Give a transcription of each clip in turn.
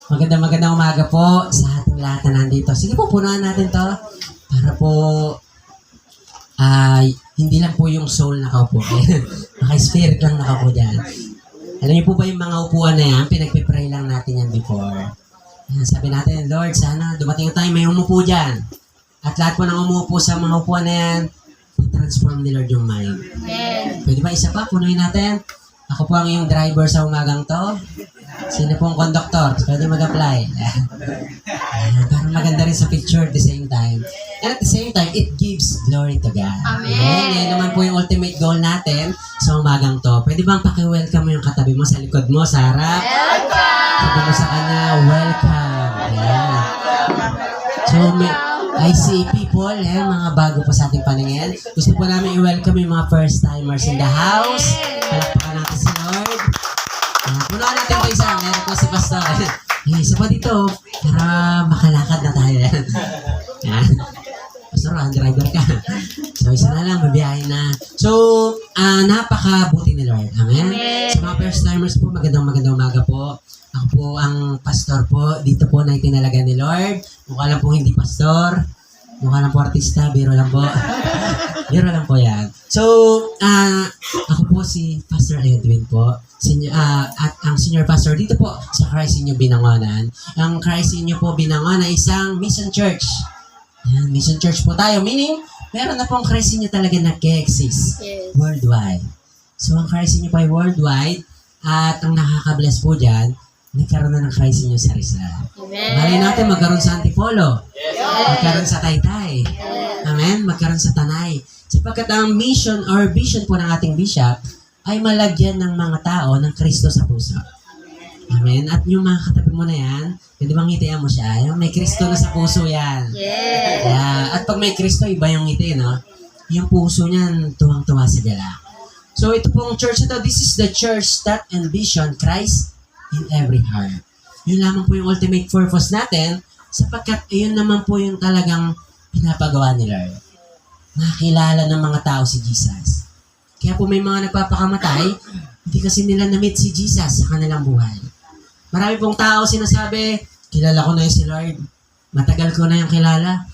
Magandang umaga po sa ating lahat na nandito. Sige po, punuan natin to para po hindi lang po yung soul nakaupo. Maka-spirit lang nakaupo dyan. Alam niyo po ba yung mga upuan na yan, pinagpipray lang natin yan before. Sabi natin, Lord, sana dumating ang time may umupo dyan. At lahat po nang umupo sa mga upuan na yan, transform ni Lord yung mind. Pwede ba isa pa, punuin natin? Ako po ang iyong driver sa umagang to. Sino pong conductor? Pwede mag-apply. Parang maganda rin sa picture at the same time. And at the same time, it gives glory to God. Amen. Yan naman po yung ultimate goal natin sa umagang to. Pwede bang paki-welcome mo yung katabi mo sa likod mo, sa harap? Welcome! Sabi mo sa kanya, welcome. Ayan. So, I see people, mga bago po sa ating paningin. Gusto po namin i-welcome yung mga first-timers in the house. Palakpakan natin si Lord. Punuan natin po isa. Meron po si Pastor. Isa pa dito para makalakad na tayo. Yan. Pastor, driver ka. So, isa na lang, mabiyahin na. So, napakabuti ni Lord. Amen? Sa mga first-timers po, magandang umaga po. Ako po ang pastor po. Dito po na itinalaga ni Lord. Mukha lang po hindi pastor. Mukha lang po artista. Biro lang po. Biro lang po yan. So, ako po si Pastor Edwin po. At ang senior pastor dito po sa Christ Inyo Binangonan. Ang Christ Inyo po Binangonan ay isang mission church. Yan, mission church po tayo. Meaning, meron na po ang Christ Inyo talaga nag-exist worldwide. So, ang Christ Inyo po ay worldwide. At ang nakaka-bless po dyan, nagkaroon na ng Christ Inyo sa Rizal. Malay natin magkaroon sa Antipolo. Magkaroon sa Taytay. Amen? Magkaroon sa Tanay. Sapagkat ang mission or vision po ng ating bishop ay malagyan ng mga tao ng Kristo sa puso. Amen? At yung mga katabi mo na yan, pwede bang ngitian mo siya? Yung may Kristo na sa puso yan. At pag may Kristo, iba yung ngiti, no? Yung puso niyan, tuwang-tuwa sa gala. So ito pong church na to, this is the church that envision Christ in every heart. Yun lamang po yung ultimate purpose natin sapagkat yun naman po yung talagang pinapagawa ni Lord. Nakilala ng mga tao si Jesus. Kaya po may mga nagpapakamatay, hindi kasi nila na-meet si Jesus sa kanilang buhay. Marami pong tao sinasabi, kilala ko na yung si Lord. Matagal ko na yung kilala.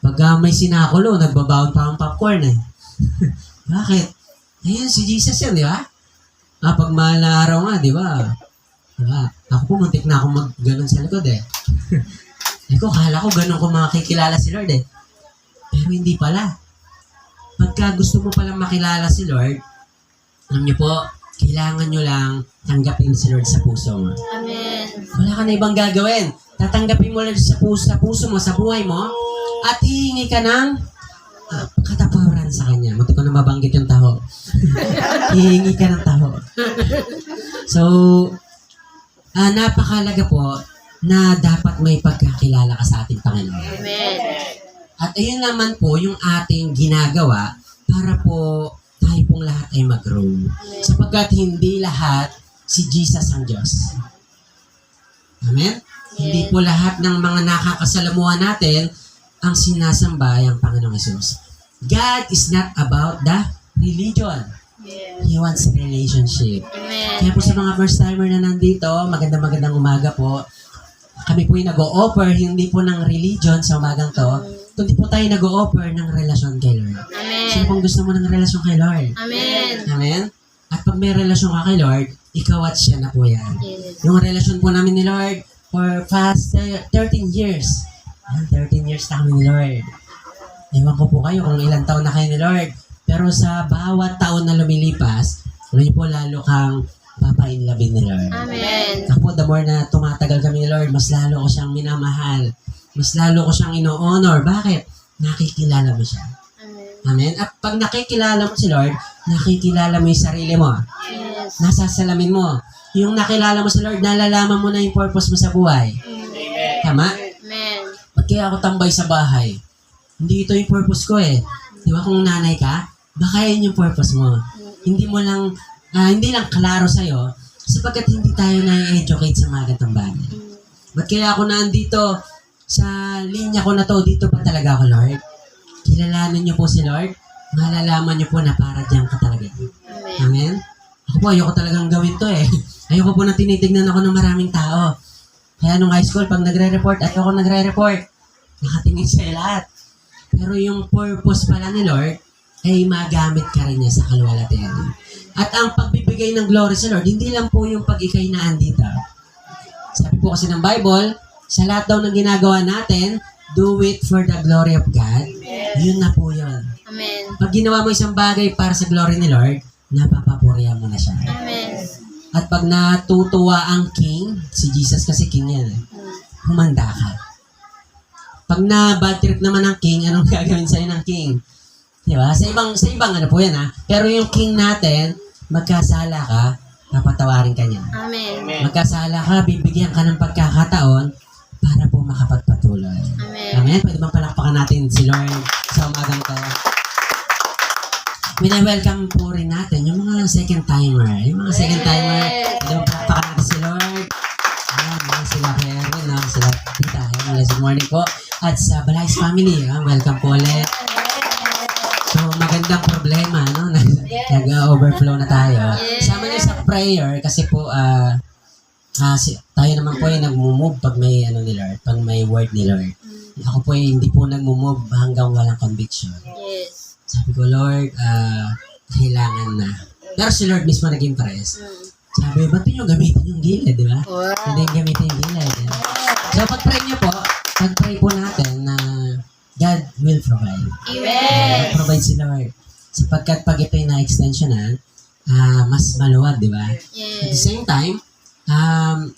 Pag may sinakulo, nagbabaon pa ang popcorn eh. Bakit? Ayan, si Jesus yan, di ba? Pag mahal na araw nga, di ba? Diba? Ako po, muntik na akong mag-ganon sa likod eh. Kala ko ganon ko makikilala si Lord eh. Pero hindi pala. Pagka gusto mo palang makilala si Lord, alam niyo po, kailangan nyo lang tanggapin si Lord sa puso mo. Amen. Wala ka na ibang gagawin. Tatanggapin mo lang sa puso mo, sa buhay mo, at hihingi ka ng kataparan sa Kanya. Muntik ko na mabanggit yung taho. Hihingi ka ng taho. So, napakalaga po na dapat may pagkakilala ka sa ating Panginoon. Amen. At ayun naman po yung ating ginagawa para po tayo pong lahat ay mag-grow. Sapagkat hindi lahat si Jesus ang Diyos. Amen? Hindi po lahat ng mga nakakasalamuhan natin ang sinasamba ay ang Panginoong Hesus. God is not about the religion. He wants relationship. Amen. Kaya po sa mga first-timer na nandito, magandang umaga po. Kami po yung nag-o-offer, hindi po ng religion sa umagang to, kundi po tayo nag-o-offer ng relasyon kay Lord. Amen. Sino pong gusto mo ng relasyon kay Lord? Amen. Amen? At pag may relasyon ka kay Lord, ikaw at siya na po yan. Yung relasyon po namin ni Lord for past 13 years. 13 years na kami ni Lord. Ewan ko po kayo kung ilang taon na kayo ni Lord. Pero sa bawat taon na lumilipas, alam po lalo kang papa-inlove ni Lord. Amen. Ako, the more na tumatagal kami ni Lord, mas lalo ko siyang minamahal. Mas lalo ko siyang ino-honor. Bakit? Nakikilala mo siya. Amen? At pag nakikilala mo si Lord, nakikilala mo yung sarili mo. Yes. Nasasalamin mo. Yung nakilala mo si Lord, nalalaman mo na yung purpose mo sa buhay. Tama? Amen. Ba't kaya ako tambay sa bahay? Hindi ito yung purpose ko eh. Di ba kung nanay ka, baka yun yung purpose mo. Hindi mo lang, hindi lang klaro sa'yo, sapagkat hindi tayo na-educate sa mga gantong bagay. Ba't kaya ako nandito sa linya ko na to, dito pa talaga ako, Lord? Kilalanin niyo po si Lord, malalaman niyo po na para dyan ka talaga. Amen? Ako po, ayoko talagang gawin to eh. Ayoko po na tinitignan ako ng maraming tao. Kaya nung high school, pag nagre-report at ako nagre-report, nakatingin sa lahat. Pero yung purpose pala ni Lord, ay magamit ka rin niya sa kaluwalhatian. At ang pagbibigay ng glory sa Lord, hindi lang po yung pag ikay naandito. Sabi po kasi ng Bible, sa lahat daw ng ginagawa natin, do it for the glory of God. Yun na po yun. Amen. Pag ginawa mo isang bagay para sa glory ni Lord, napapapurihan mo na siya. Amen. At pag natutuwa ang King, si Jesus kasi King yan, humanda ka. Pag na bad trip naman ang King, anong gagawin sa'yo ng King? Di ba? Sa ibang ano po yan ha. Pero yung King natin, magkasala ka, papatawarin ka niya. Amen. Magkasala ka, bibigyan ka ng pagkakataon para po makapagpatuloy. Amen. Amen? Pwede bang palakpakan natin si Lord sa umagang to? Wina-welcome po rin natin yung mga second timer. Yung mga second timer, pwede bang palakpakan natin si Lord? Ayan, sila kay Erwin, no? Sila tita. Ayan, good morning po. At sa Balay's family, welcome po ulit. So, magandang problema, no? Nag-overflow na tayo. Sama niyo sa prayer kasi po, tayo naman po yung nag-move pag may ano ni Lord, pag may word ni Lord. Ako po hindi po nag-move hanggang walang conviction. Yes. Sabi ko, Lord, kailangan na. Pero si Lord mismo nag-impress. Sabi, ba't nyo gamitin yung gilid, di ba? Wow. Hindi gamitin yung gilid. Di ba? So, pag-pray nyo po, pag-pray po natin na God will provide. Yes. Provide si Lord. Sapagkat pag ito'y na-extensionan, mas maluwag, di ba? At the Yes. same time,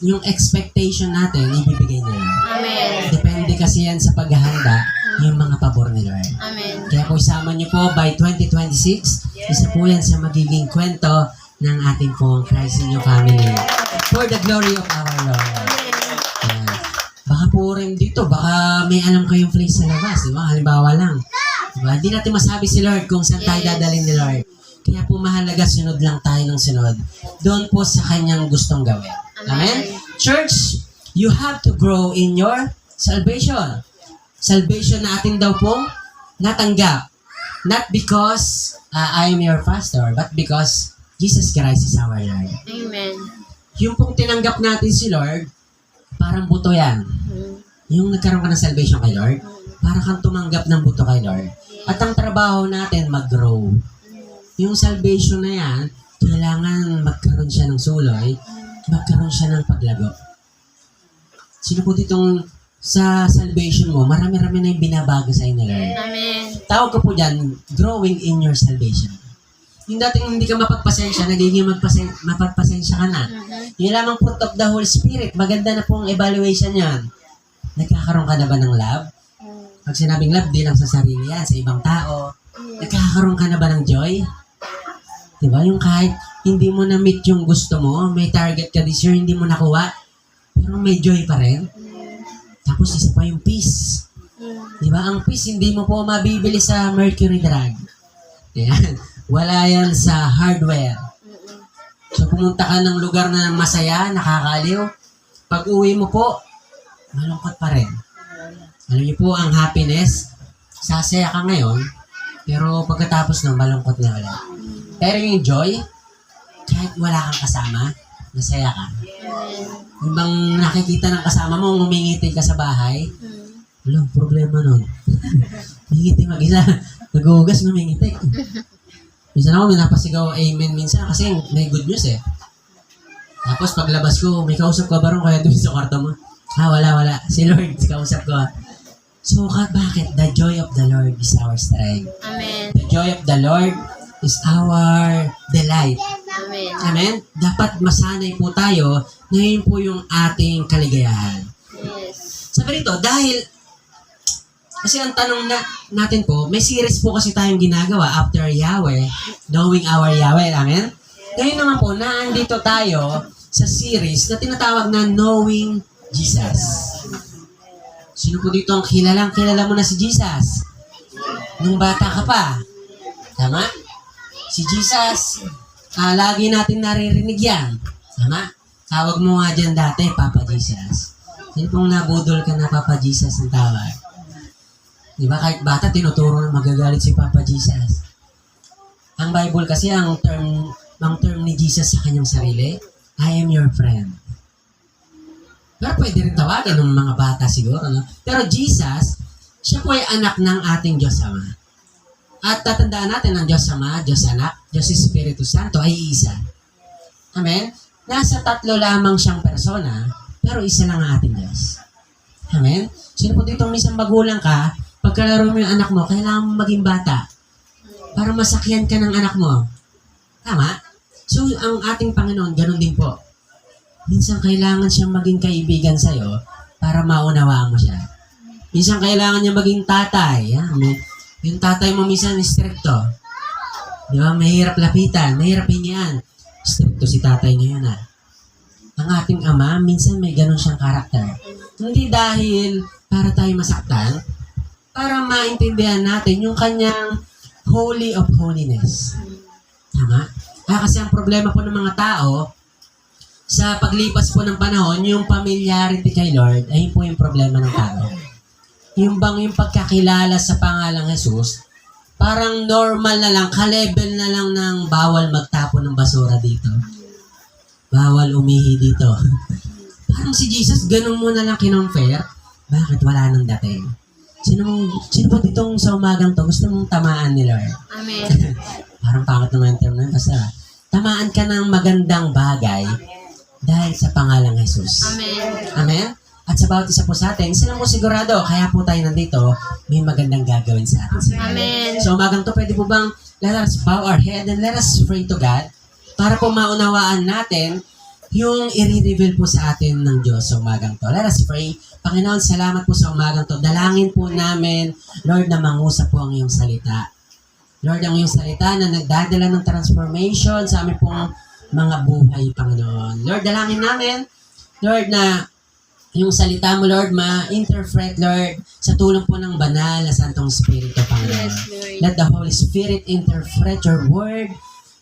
yung expectation natin, ibibigay ni Lord. Amen. Depende kasi yan sa paghahanda, yung mga pabor ni Lord. Amen. Kaya po isama niyo po by 2026, isa po yan sa magiging kwento ng ating pong Christ in Your Family. For the glory of our Lord. Ayan. Baka po rin dito, baka may alam kayong place sa labas, di ba? Halimbawa lang. Diba? Hindi natin masabi si Lord kung saan tayo dadalhin ni Lord. Kaya po mahalaga, sunod lang tayo ng sunod. Doon po sa kanyang gustong gawin. Amen? Church, you have to grow in your salvation. Salvation na atin daw pong natanggap. Not because I am your pastor, but because Jesus Christ is our Lord. Amen. Yung pong tinanggap natin si Lord, parang buto yan. Yung nagkaroon ka ng salvation kay Lord, para kang tumanggap ng buto kay Lord. At ang trabaho natin, mag-grow. Yung salvation na yan, kailangan magkaroon siya ng suloy, magkaroon siya ng paglago. Sino po ditong sa salvation mo, marami-rami na yung binabago sa inyo, Lord. Amen. Tawag ko po dyan, growing in your salvation. Yung dating hindi ka mapagpasensya, nagiging mapagpasensya ka na. Yung lamang fruit of the Holy Spirit, maganda na pong evaluation yan. Nagkakaroon ka na ba ng love? Pag sinabing love, di lang sa sarili yan, sa ibang tao. Nagkakaroon ka na ba ng joy? Diba? Yung kahit hindi mo na-meet yung gusto mo, may target ka this year, hindi mo nakuha, pero may joy pa rin. Tapos isa pa yung peace. Diba? Ang peace, hindi mo po mabibili sa Mercury Drug. Yan. Wala yan sa hardware. So pumunta ka ng lugar na masaya, nakakaliw. Pag uwi mo po, malungkot pa rin. Alam niyo po, ang happiness, sasaya ka ngayon, pero pagkatapos ng malungkot na ulit. Pero yung joy, kahit wala kang kasama, masaya ka. Yung bang nakikita ng kasama mo, ngumingiti ka sa bahay, walang problema nun. Ngingiti mag-isa. Nag-uugas, ngumingiti. Minsan ako, may napasigaw, amen minsan, kasi may good news eh. Tapos paglabas ko, may kausap ka ba rin kaya doon sa kwarto mo? Wala. Si Lord, kausap ko. So, bakit? The joy of the Lord is our strength. Amen. The joy of the Lord is our delight. Amen. Amen? Dapat masanay po tayo na yun po yung ating kaligayahan. Yes. Sabi rito, dahil, kasi ang tanong natin po, may series po kasi tayong ginagawa after Yahweh, knowing our Yahweh. Amen? Ngayon naman po, naandito tayo sa series na tinatawag na Knowing Jesus. Sino po dito ang kilala mo na si Jesus? Nung bata ka pa. Tama? Si Jesus, lagi natin naririnig yan. Tama? Tawag mo nga dyan dati, Papa Jesus. Sino pong nabudol ka na Papa Jesus ang tawag? Di ba kahit bata, tinuturo na magagalit si Papa Jesus. Ang Bible kasi, ang term ni Jesus sa kanyang sarili, I am your friend. Pero pwede rin tawagin ng mga bata siguro, no? Pero Jesus, siya po ay anak ng ating Diyos Ama. At tatandaan natin ang Diyos Ama, Diyos Anak, Diyos Espiritu Santo ay isa. Amen? Nasa tatlo lamang siyang persona, pero isa lang ang ating Diyos. Amen? Sino po dito minsan magulang ka, pagkalaro mo yung anak mo, kailangan mo maging bata para masakyan ka ng anak mo. Tama? So, ang ating Panginoon, ganun din po. Minsan kailangan siyang maging kaibigan sa'yo para maunawaan mo siya. Minsan kailangan niya maging tatay. Yung tatay mo minsan stricto. Di ba? Mahirap lapitan, mahirap hingian. Stricto si tatay ngayon Ang ating ama, minsan may ganun siyang karakter. Hindi dahil para tayo masaktan, para maintindihan natin yung kanyang holy of holiness. Tama? Kasi ang problema po ng mga tao, sa paglipas po ng panahon, yung familiarity kay Lord, ayun po yung problema ng tao. Yung pagkakilala sa pangalang Jesus, parang normal na lang, ka-level na lang ng bawal magtapon ng basura dito. Bawal umihi dito. Parang si Jesus, ganun mo na lang kinonfer, bakit wala nang dating? Sino po ditong sa umagang to, gusto mong tamaan ni Lord? Amen. Parang pangit naman yung term na yun, basta tamaan ka ng magandang bagay dahil sa pangalang Jesus. Amen. Amen? At sa bawat isa po sa atin, isa lang po sigurado, kaya po tayo nandito, may magandang gagawin sa atin. Amen. So umagang to, pwede po bang let us bow our head and let us pray to God para po maunawaan natin yung i-reveal po sa atin ng Diyos sa umagang to. Let us pray. Panginoon, salamat po sa umagang to. Dalangin po namin, Lord, na mangusap po ang iyong salita. Lord, ang iyong salita na nagdadala ng transformation sa aming pong mga buhay, Panginoon. Lord, dalangin namin, Lord, na yung salita mo, Lord, ma-interpret, Lord, sa tulong po ng banal na Santong Espiritu, Panginoon. Yes, Lord. Let the Holy Spirit interpret your word,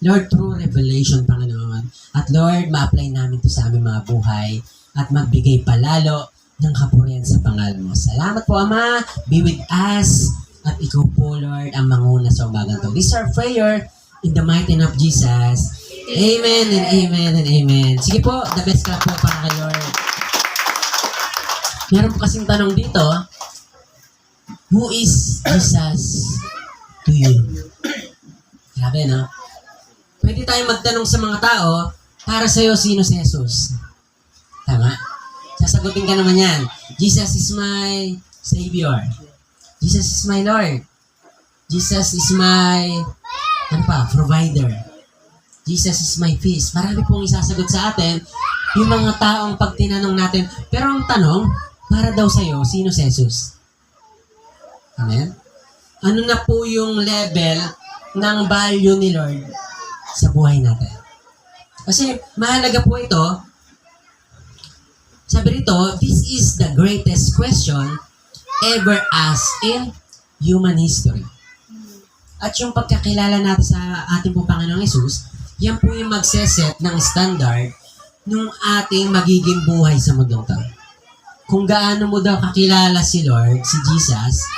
Lord, through revelation, Panginoon. At Lord, ma-apply namin ito sa aming mga buhay at magbigay palalo ng kapurihan sa pangalan mo. Salamat po, Ama. Be with us. At ikaw po, Lord, ang manguna sa umagang to. This is our prayer in the mighty name of Jesus. Amen and amen and amen. Sige po, the best clap po para kay Lord. Meron po kasing tanong dito, who is Jesus to you? Grabe, no? Pwede tayong magtanong sa mga tao, para sa'yo, sino si Jesus? Tama? Sasagutin ka naman yan. Jesus is my Savior. Jesus is my Lord. Jesus is my, provider. Jesus is my peace. Marami pong isasagot sa atin yung mga taong pag tinanong natin. Pero ang tanong, para daw sa'yo, sino si Jesus? Amen? Ano na po yung level ng value ni Lord sa buhay natin? Kasi mahalaga po ito. Sabi rito, this is the greatest question ever asked in human history. At yung pagkakilala natin sa ating po Panginoong Jesus, yan po yung magseset ng standard nung ating magiging buhay sa mundong to. Kung gaano mo daw kakilala si Lord, si Jesus,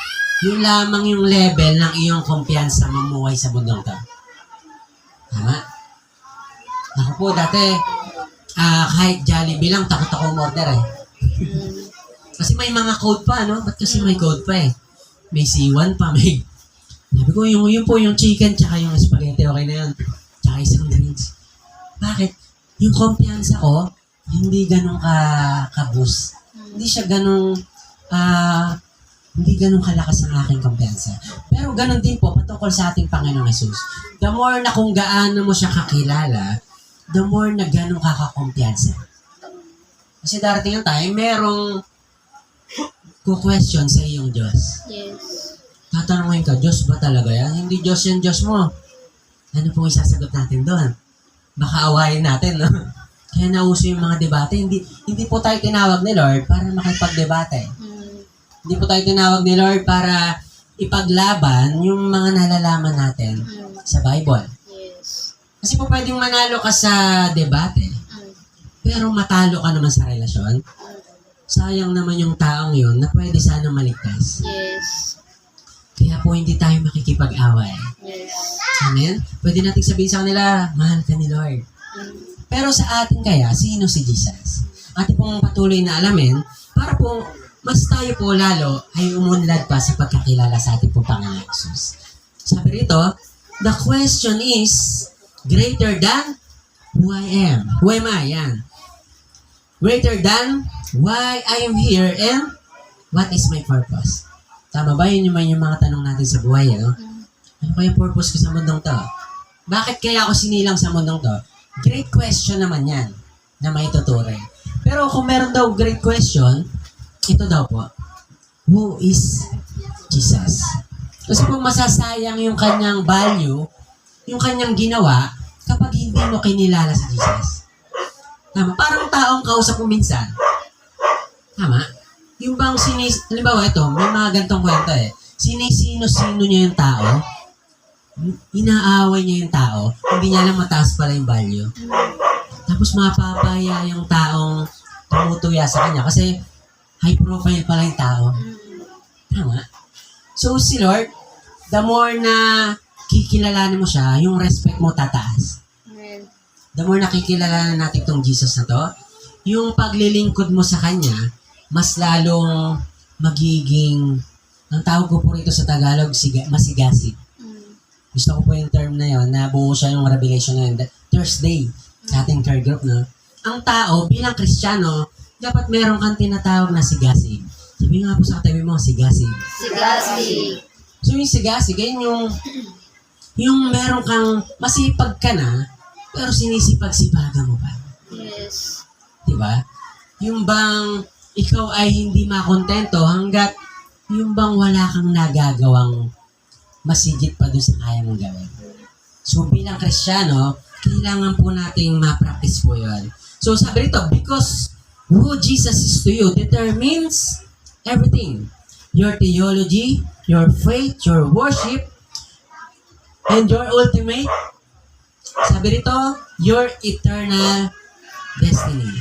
yun lamang yung level ng iyong kumpiyansa mamuhay sa mundong to. Tama? Ako po dati, kahit Jollibee lang, takot ako umorder Kasi may mga code pa, no? Ba't kasi may code pa May C1 pa, may... Sabi ko, yun po yung chicken tsaka yung spaghetti, okay na yun. Tsaka isang drinks. Bakit? Yung kumpiyansa ko, hindi ganun ka-boost. Hindi siya ganun, hindi ganun kalakas ang aking kumpiyansa. Pero ganun din po, patungkol sa ating Panginoong Jesus. The more na kung gaano mo siya kakilala, the more na ganun kakakumpiyansa. Kasi darating ang time, merong ku-question sa iyong Diyos. Yes. Tatanungin ka, Diyos ba talaga yan? Hindi Diyos yan, Diyos mo. Ano pong isasagot natin doon? Baka awayin natin, no? Kaya nauso yung mga debate. Hindi po tayo tinawag ni Lord para makipagdebate. Hindi po tayo tinawag ni Lord para ipaglaban yung mga nalalaman natin sa Bible. Yes. Kasi po pwedeng manalo ka sa debate, pero matalo ka naman sa relasyon. Sayang naman yung taong yun na pwede sana maligtas. Yes. Kaya po hindi tayo makikipag-away. Yes. Amen? Pwede natin sabihin sa kanila, mahal ka ni Lord. Pero sa atin kaya, sino si Jesus? ating pong patuloy na alamin para po mas tayo po lalo ay umunlad pa sa pagkakilala sa ating pong Panginoon Jesus. Sabi rito, the question is greater than who I am. Who am I? Yan. Greater than why I am here and what is my purpose. Tama ba? Yun yung mga tanong natin sa buhay. Ano kaya yung purpose ko sa mundong to? Bakit kaya ako sinilang sa mundong to? Great question naman yan na may tuturing. Pero kung meron daw great question, ito daw po, who is Jesus? Kasi kung masasayang yung kanyang value, yung kanyang ginawa, kapag hindi mo kinilala si Jesus. Tama? Parang taong kausap mo minsan. Tama? Yung bang halimbawa ito, may mga gantong kwento eh. Sinisino-sino niya yung tao, inaaway niya yung tao, hindi niya alam mataas pala yung value. Tapos mapapaya yung taong tumutuya sa kanya kasi high profile pala yung tao. Tama? So si Lord, the more na kikilalanin mo siya, yung respect mo tataas. Amen. The more nakikilalanin natin itong Jesus na to, yung paglilingkod mo sa Kanya, mas lalong magiging, ang tawag ko po rito sa Tagalog, masigasig. Gusto ko po yung term na yon na buo siya yung revelation na yun. Thursday, sa ating care group, no? Ang tao, bilang Kristiyano, dapat meron kang tinatawag na sigasig. Sabi nga po sa katabi mo, sigasig. Sigasig. So yung sigasig, ayun yung meron kang masipag ka na, pero sinisipag-sipagan mo pa. Yes. Diba? Yung bang ikaw ay hindi makontento hanggat yung bang wala kang nagagawang masigit pa doon sa kaya mong gawin. So bilang Kristiyano, kailangan po nating ma-practice po yun. So sabi rito, because who Jesus is to you determines everything. Your theology, your faith, your worship, and your ultimate, sabi rito, your eternal destiny.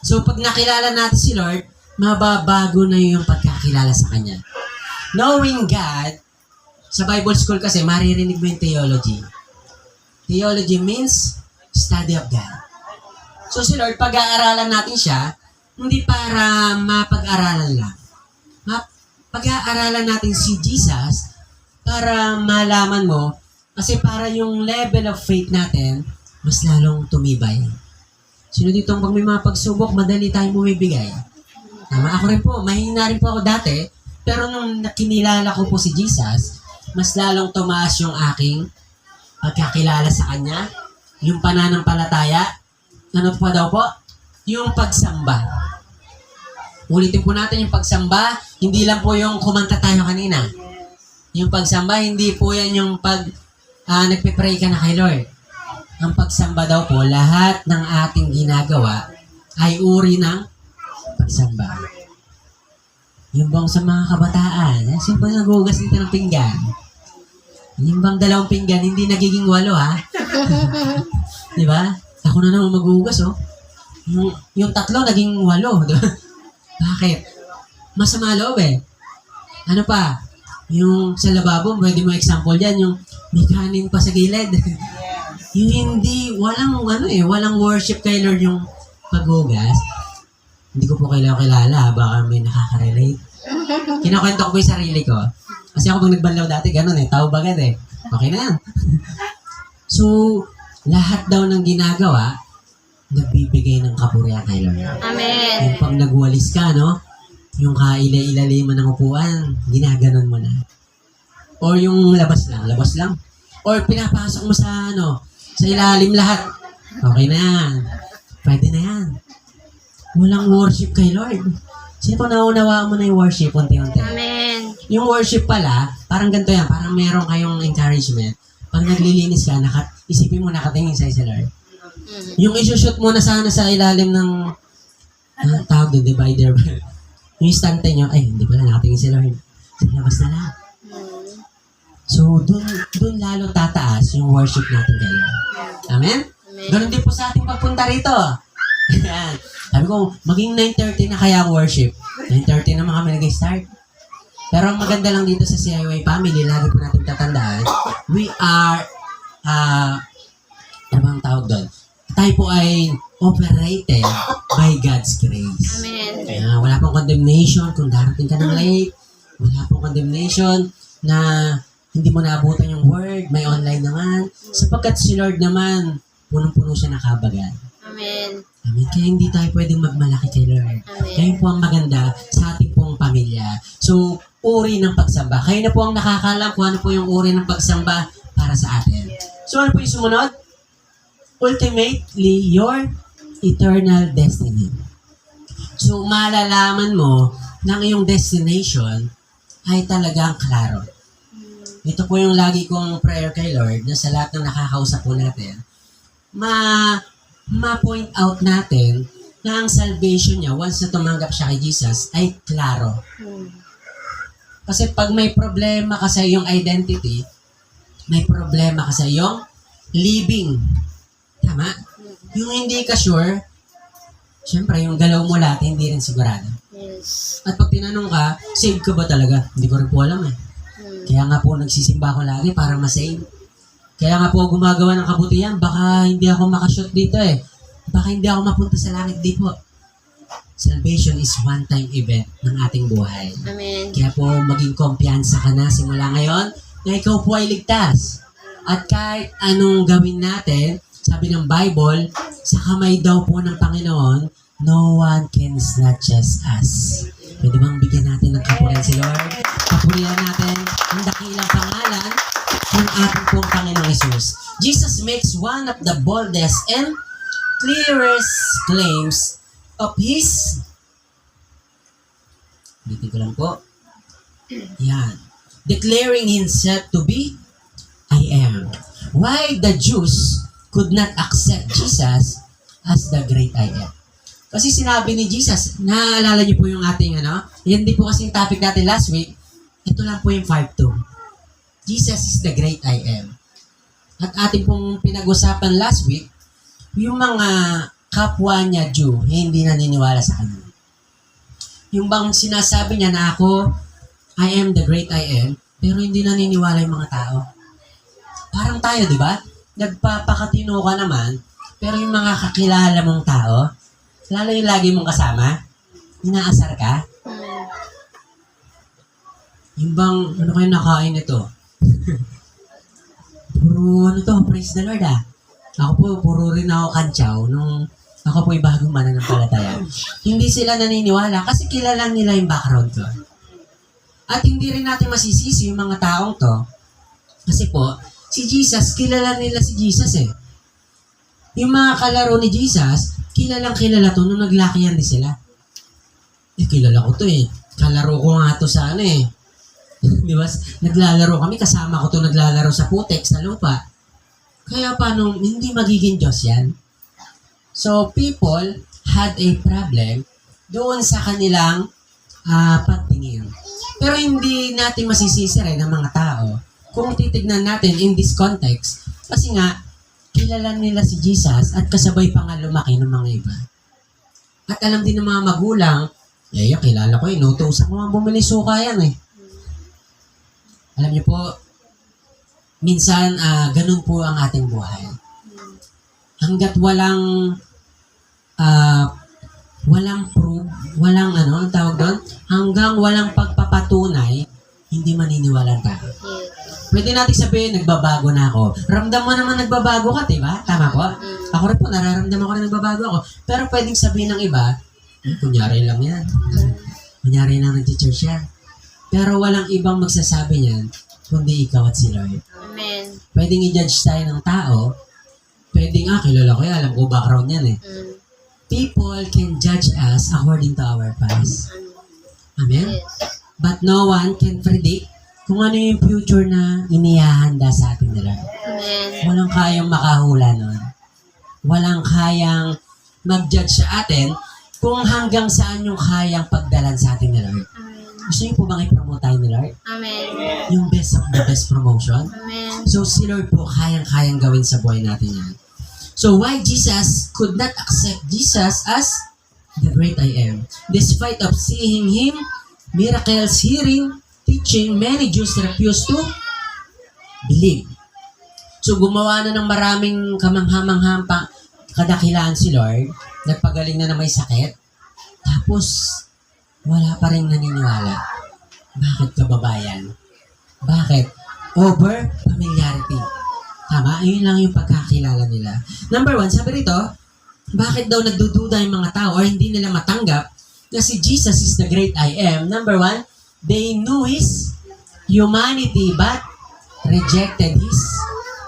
So pag nakilala natin si Lord, mababago na yung pagkakilala sa Kanya. Knowing God, sa Bible school kasi, maririnig mo yung theology. Theology means study of God. So si Lord, pag-aaralan natin siya, hindi para mapag-aralan lang. Pag-aaralan natin si Jesus para malaman mo, kasi para yung level of faith natin, mas lalong tumibay. Sino dito pag may mga pagsubok, madali tayong bumibigay. Tama, ako rin po, mahina rin po ako dati, pero nung nakinilala ko po si Jesus, mas lalong tumaas yung aking pagkakilala sa Kanya, yung pananampalataya, ano pa daw po? Yung pagsamba. Ulitin po natin yung pagsamba, hindi lang po yung kumanta tayo kanina. Yung pagsamba, hindi po yan yung nagpipray ka na kay Lord. Ang pagsamba daw po, lahat ng ating ginagawa ay uri ng pagsamba. Yung bang sa mga kabataan, sino ba nagugas dito ng pinggan? Yung bang 2 pinggan, hindi nagiging 8, ha? Di ba? Ako na naman maghugas, oh. Yung 3, naging 8, di ba? Bakit? Masama loob, eh. Ano pa? Yung sa lababo, pwede mo example dyan, yung may kanin pa sa gilid. Yung hindi, walang worship kay Lord yung paghugas. Hindi ko po kilala, baka may nakaka-relate. Kinakwento ko po yung sarili ko. Kasi ako pag nagbanlaw dati, ganun eh, tao bagad eh. Okay na yan. So, lahat daw ng ginagawa, nagbibigay ng kapurihan kay Lord. Amen. Yung pag nagwalis ka, no? Yung kaila-ilaliman ng upuan, ginaganon mo na. Or yung labas lang. Or pinapasok mo sa, sa ilalim lahat. Okay na yan. Pwede na yan. Walang worship kay Lord. Sino po naunawaan mo na yung worship unti-unti? Amen. Yung worship pala, parang ganito yan. Parang meron kayong encouragement. Pag naglilinis ka, isipin mo nakatingin sa Lord. Yung isushoot mo na sana sa ilalim ng tawag doon, divider. Yung istante nyo, ay, hindi pala nakatingin si Lord. Sa labas na lang. So, dun lalo tataas yung worship natin kay Lord. Amen? Ganun din po sa ating pagpunta rito. Ayan. Sabi ko, maging 9:30 na kaya ang worship. 9:30 naman kami nag-start. Pero ang maganda lang dito sa CIY family, lagi po natin tatandaan, we are, ano bang tawag doon? Tayo po ay operated by God's grace. Amen. Wala pong condemnation kung darating ka ng late. Wala pong condemnation na hindi mo naabutan yung word, may online naman. Sapagkat si Lord naman, punong-puno siya ng kabagan. Amen. Amen. Kaya hindi tayo pwedeng magmalaki kay Lord. Amen. Kaya po ang maganda sa ating pong pamilya. So, uri ng pagsamba. Kayo na po ang nakakalam kung ano po yung uri ng pagsamba para sa atin. So, ano po yung sumunod? Ultimately, your eternal destiny. So, malalaman mo na ang iyong destination ay talagang klaro. Ito po yung lagi kong prayer kay Lord na sa lahat ng nakakausap po natin, ma-point out natin na ang salvation niya, once na tumanggap siya kay Jesus, ay klaro. Kasi pag may problema ka sa iyong identity, may problema ka sa iyong living. Tama? Yung hindi ka sure, syempre yung galaw mo lahat, hindi rin sigurado. Yes. At pag tinanong ka, save ka ba talaga? Hindi ko rin po alam eh. Kaya nga po nagsisimba ko lagi para ma-save. Kaya nga po gumagawa ng kabutihan, baka hindi ako makashoot dito eh. Baka hindi ako mapunta sa langit di po. Salvation is one-time event ng ating buhay. Amen. Kaya po maging kumpiyansa ka na simula ngayon na ikaw po ay ligtas. At kahit anong gawin natin, sabi ng Bible, sa kamay daw po ng Panginoon, no one can snatch us. Pwede bang bigyan natin ng kapurihan si Lord? Kapurihan natin ang dakilang pangalan ng ating pong Panginoong Hesus. Jesus makes one of the boldest and clearest claims of His, ulitin ko lang po, yan, declaring Himself to be, I am. Why the Jews could not accept Jesus as the great I am? Kasi sinabi ni Jesus, naalala niyo po yung ating yan din po kasi yung topic natin last week, ito lang po yung 5.2. Jesus is the great I am. At ating pong pinag-usapan last week, yung mga kapwa niya Jew, hindi naniniwala sa kanya. Yung bang sinasabi niya na ako, I am the great I am, pero hindi naniniwala yung mga tao. Parang tayo, di ba? Nagpapakatino ka naman, pero yung mga kakilala mong tao, lalo yung lagi mong kasama, inaasar ka. Yung bang, ano kayo nakain ito? Puro, praise the Lord Ako po, puro rin ako kantsaw nung ako po yung bagong mananampalataya. Hindi sila naniniwala kasi kilala nila yung background ko. At hindi rin natin masisisi yung mga taong to. Kasi po, si Jesus, kilala nila si Jesus eh. Yung mga kalaro ni Jesus, kilalang kilala to nung naglakihan din sila. Kilala ko to eh. Kalaro ko nga to sa Di ba? Naglalaro kami, kasama ko to naglalaro sa putek, sa lupa. Kaya paano, hindi magiging Diyos yan? So, people had a problem doon sa kanilang pagtingin. Pero hindi natin masisisi rin ng mga tao kung titignan natin in this context. Kasi nga, kilala nila si Jesus at kasabay pa nga lumaki ng mga iba. At alam din ng mga magulang, kilala ko inutusan ko nga bumili suka yan eh. Alam niyo po, minsan ganun po ang ating buhay. Hanggat walang proof, walang ang tawag doon, hanggang walang pagpapatunay, hindi maniniwala ang tao. Pwede natin sabihin, nagbabago na ako. Ramdam mo naman nagbabago ka, diba? Tama po? Ako rin po, nararamdaman ko rin nagbabago ako. Pero pwedeng sabihin ng iba, kunyari lang yan. Kunyari lang nag-church yan. Pero walang ibang magsasabi niyan, kundi ikaw at si Lord. Amen. Pwedeng i-judge tayo ng tao, pwedeng, kilala ko yan, alam ko background yan eh. People can judge us according to our past. Amen? Yes. But no one can predict kung ano yung future na inihahanda sa atin nila. Amen. Walang kayang makahula nun. Walang kayang mag-judge sa atin kung hanggang saan yung kayang pagdalan sa atin ni Lord. Gusto niyo po bang i-promote tayo ni Lord? Amen. Yung best of the best promotion? Amen. So si Lord po kayang-kayang gawin sa buhay natin yan. So why Jesus could not accept Jesus as the great I am? Despite of seeing Him, miracles, hearing, teaching, many Jews refused to believe. So gumawa na ng maraming kamangha-manghang kadakilaan si Lord, nagpagaling na may sakit, tapos wala pa rin naniniwala. Bakit kababayan? Bakit? Over familiarity. Tama? Yun lang yung pagkakilala nila. Number 1, sabi rito, bakit daw nagdududa yung mga tao or hindi nila matanggap na si Jesus is the great I am? Number 1, they knew His humanity but rejected His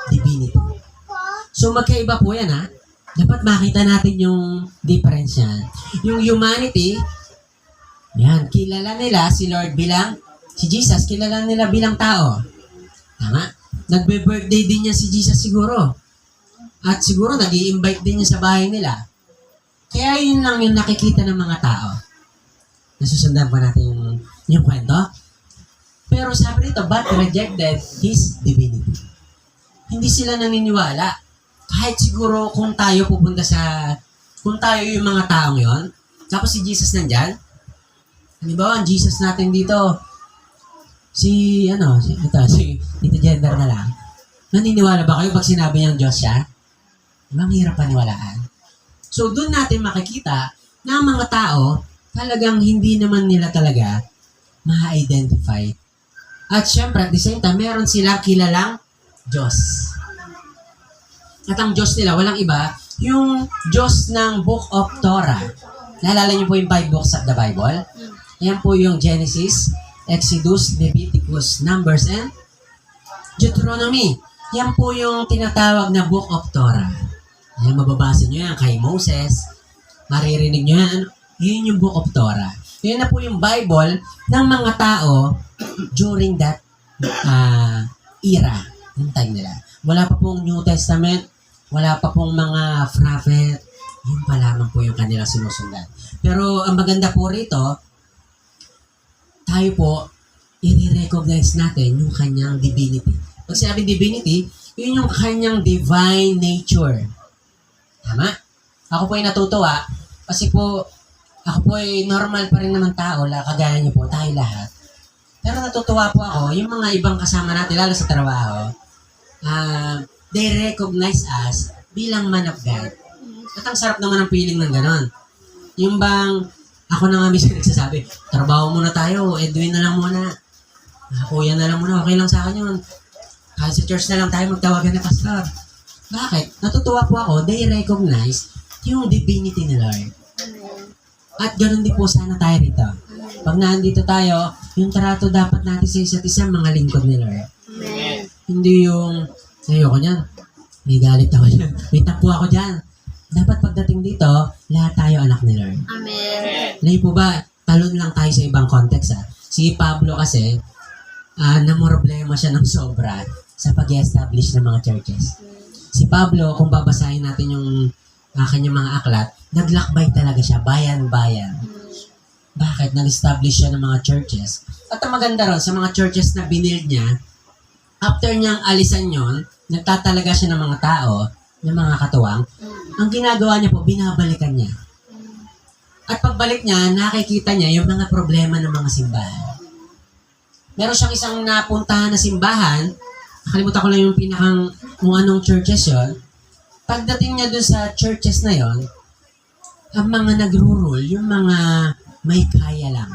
divinity. So magkaiba po yan ha. Dapat makita natin yung difference yan. Yung humanity, yan, kilala nila si Lord bilang, si Jesus, kilala nila bilang tao. Tama? Nagbe-birthday din niya si Jesus siguro. At siguro nag-i-invite din niya sa bahay nila. Kaya yun lang yung nakikita ng mga tao. Nasusundan pa natin yung kwento. Pero sabi rito, but rejected His divinity. Hindi sila naniniwala. Kahit siguro kung tayo pupunta kung tayo yung mga taong yon, tapos si Jesus nandyan, halimbawa, ang Jesus natin dito, si Tito Gender na lang. Naniniwala ba kayo pag sinabi niyang Diyos siya? Diba, mahirap paniwalaan. So, doon natin makikita na ang mga tao, talagang hindi naman nila talaga ma-identify. At syempre, at the same time, meron silang kilalang Diyos. At ang Diyos nila, walang iba, yung Diyos ng Book of Torah. Naalala niyo po yung 5 books of the Bible? Yan po yung Genesis, Exodus, Leviticus, Numbers, and Deuteronomy. Yan po yung tinatawag na Book of Torah. Yan, mababasa nyo yan kay Moses. Maririnig nyo yan. Yun yung Book of Torah. Yan na po yung Bible ng mga tao during that era, yung time nila. Wala pa pong New Testament, wala pa pong mga prophet, yun pa lamang po yung kanilang sinusundan. Pero ang maganda po rito, tayo po, i-recognize natin yung kanyang divinity. Pag sinabing divinity, yun yung kanyang divine nature. Tama? Ako po ay natutuwa, kasi po, ako po ay normal pa rin naman tao, kagaya niyo po, tayo lahat. Pero natutuwa po ako, yung mga ibang kasama natin, lalo sa trabaho, they recognize us bilang man of God. At ang sarap naman ng feeling ng ganon. Yung bang, ako na nga mismo nagsasabi, trabaho muna tayo, Edwin na lang muna. Kuya na lang muna, okay lang sa akin yun. Kahit sa church na lang tayo magtawagan na pastor. Bakit? Natutuwa po ako, they recognize yung divinity ni Lord. At ganoon din po sana tayo rito. Pag nandito tayo, yung trato dapat natin sa isa't isa, mga lingkod ni Lord. Amen. Hindi yung, ayoko niyan, may galit ako dyan, may tapo ako dyan. Dapat pagdating dito, lahat tayo anak ni Lord. Amen. Alam po ba, talon lang tayo sa ibang context ha. Si Pablo kasi, namroblema siya ng sobra sa pag-establish ng mga churches. Si Pablo, kung babasahin natin yung kanyang mga aklat, naglakbay talaga siya, bayan-bayan. Bakit? Nag-establish siya ng mga churches. At ang maganda ron, sa mga churches na binild niya, after niyang alisan yon, nagtatalaga siya ng mga tao, ng mga katuwang, ang ginagawa niya po, binabalikan niya. At pagbalik niya, nakikita niya yung mga problema ng mga simbahan. Meron siyang isang napuntahan na simbahan, nakalimutan ko lang yung kung anong churches yon. Pagdating niya dun sa churches na yon, ang mga nagro-rule, yung mga may kaya lang.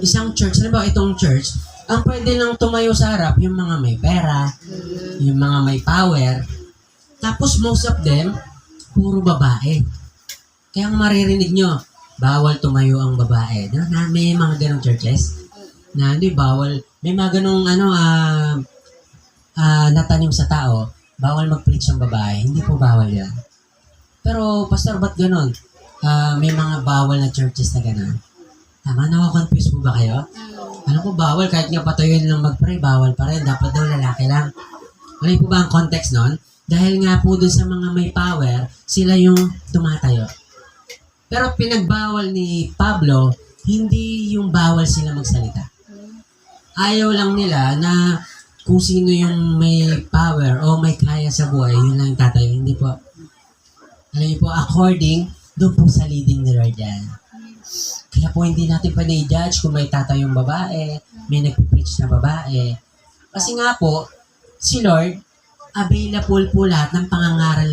Isang church, ano ba itong church, ang pwede lang tumayo sa harap, yung mga may pera, yung mga may power, tapos most of them, puro babae. Kaya ang maririnig nyo, bawal tumayo ang babae. Na may mga ganong churches, na hindi, bawal, may mga ganong, natanim sa tao, bawal mag-preach ang babae. Hindi po bawal yan. Pero, pastor, ba't ganon? May mga bawal na churches na ganon. Tama, nakakonfuse po ba kayo? Alam ko, bawal. Kahit nga patuloy lang mag-pray, bawal pa rin. Dapat daw lalaki lang. Alam po ba ang context nun? Dahil nga po dun sa mga may power, sila yung tumatayo. Pero pinagbawal ni Pablo, hindi yung bawal sila magsalita. Ayaw lang nila na kung sino yung may power o may kaya sa buhay, yun lang yung tatayo. Hindi po. Alam niyo po, according, doon po sa leading ni Lord yan. Kaya po hindi natin pa na-judge kung may tatayong babae, may nagpipreach na babae. Kasi nga po, si Lord, available po lahat ng pangangaral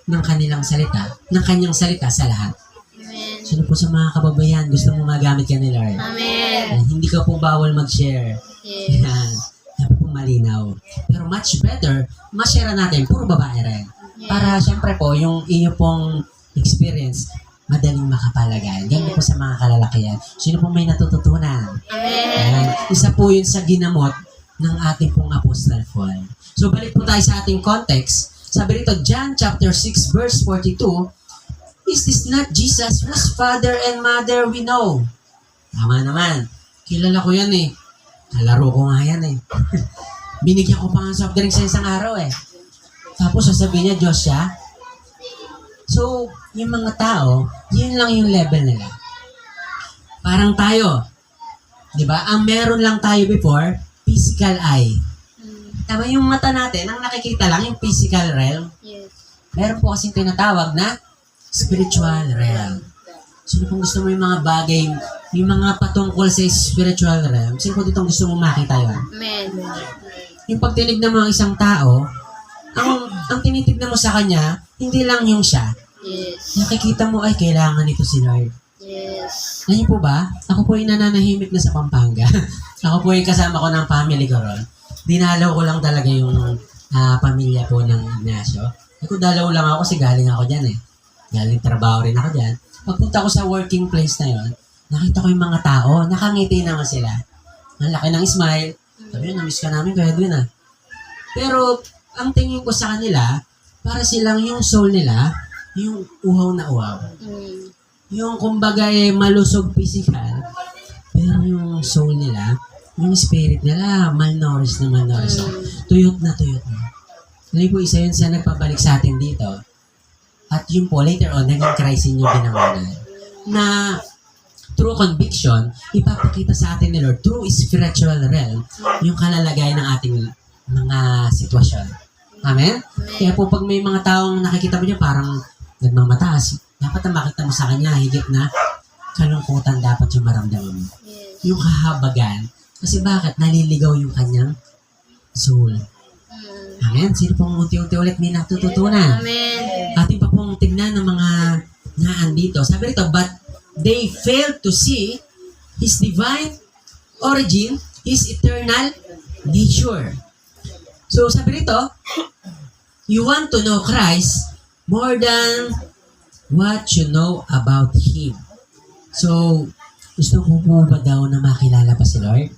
ng kanilang salita, ng kanyang salita sa lahat. Amen. Sino po sa mga kababayan, gusto mo magamit ka ni Lord? Amen. Hindi ka po bawal mag-share. Yes. Yan. Dapat po malinaw. Pero much better, ma-share natin, puro babae rin. Para syempre po, yung iyo pong experience, madaling makapalagayan. Ganyan po sa mga kalalakihan. Sino po may natututunan? Amen. Ayan. Isa po yun sa ginamot ng ating pong Apostle Paul. So balik po tayo sa ating context. Sabi rito, John chapter 6 verse 42, is this not Jesus whose father and mother we know? Tama naman. Kilala ko yan eh. Kalaro ko nga yan eh. Binigyan ko pa ng soft drink sa isang araw eh. Tapos sasabihin niya, Diyos siya. So, yung mga tao, yun lang yung level nila. Parang tayo. Di ba? Ang meron lang tayo before, physical eye. Tama yung mata natin, ang nakikita lang yung physical realm. Yes. Meron po kasing tinatawag na spiritual realm. Sino kung gusto mo yung mga bagay, yung mga patungkol sa spiritual realm, sino po ditong gusto mo makita yun? Amen. Yung pag tinignan mo ang isang tao, ang tinitignan mo sa kanya, hindi lang yung siya. Yes. Nakikita mo, ay, kailangan ito si Lord. Yes. Ngayon po ba? Ako po yung nananahimik na sa Pampanga. Ako po yung kasama ko ng family ko ron. Dinalaw ko lang talaga yung pamilya po ng Ignacio. Ako dalaw lang ako kasi galing ako dyan eh. Galing trabaho rin ako dyan. Pagpunta ko sa working place na yon, nakita ko yung mga tao, nakangiti naman sila. Ang laki ng smile. Sabi yun, na-miss ka namin, kaya Edwin ah. Pero, ang tingin ko sa kanila, para silang yung soul nila, yung uhaw na uhaw. Yung kumbaga malusog physical, pero yung soul nila, yung spirit nila, malnourished na malnourished. Tuyot na tuyot na. Ngayon po, isa yun sa nagpabalik sa atin dito. At yun po, later on, naging Christ in yung binangonan. Na through conviction, ipapakita sa atin ni Lord, through spiritual realm, yung kalalagayan ng ating mga sitwasyon. Amen? Kaya po, pag may mga taong nakikita mo niya, parang nagmamataas, dapat ang makita mo sa kanya, higit na kalungkutan dapat yung maramdaman mo. Yes. Yung kahabagan. Kasi bakit? Naliligaw yung kanyang soul. Amen? Sino pong unti-unti ulit may natututunan? Amen. Ating pa pong tignan ng mga naan dito. Sabi rito, but they failed to see His divine origin, His eternal nature. So sabi rito, you want to know Christ more than what you know about Him. So, gusto ko po ba daw na makilala pa si Lord?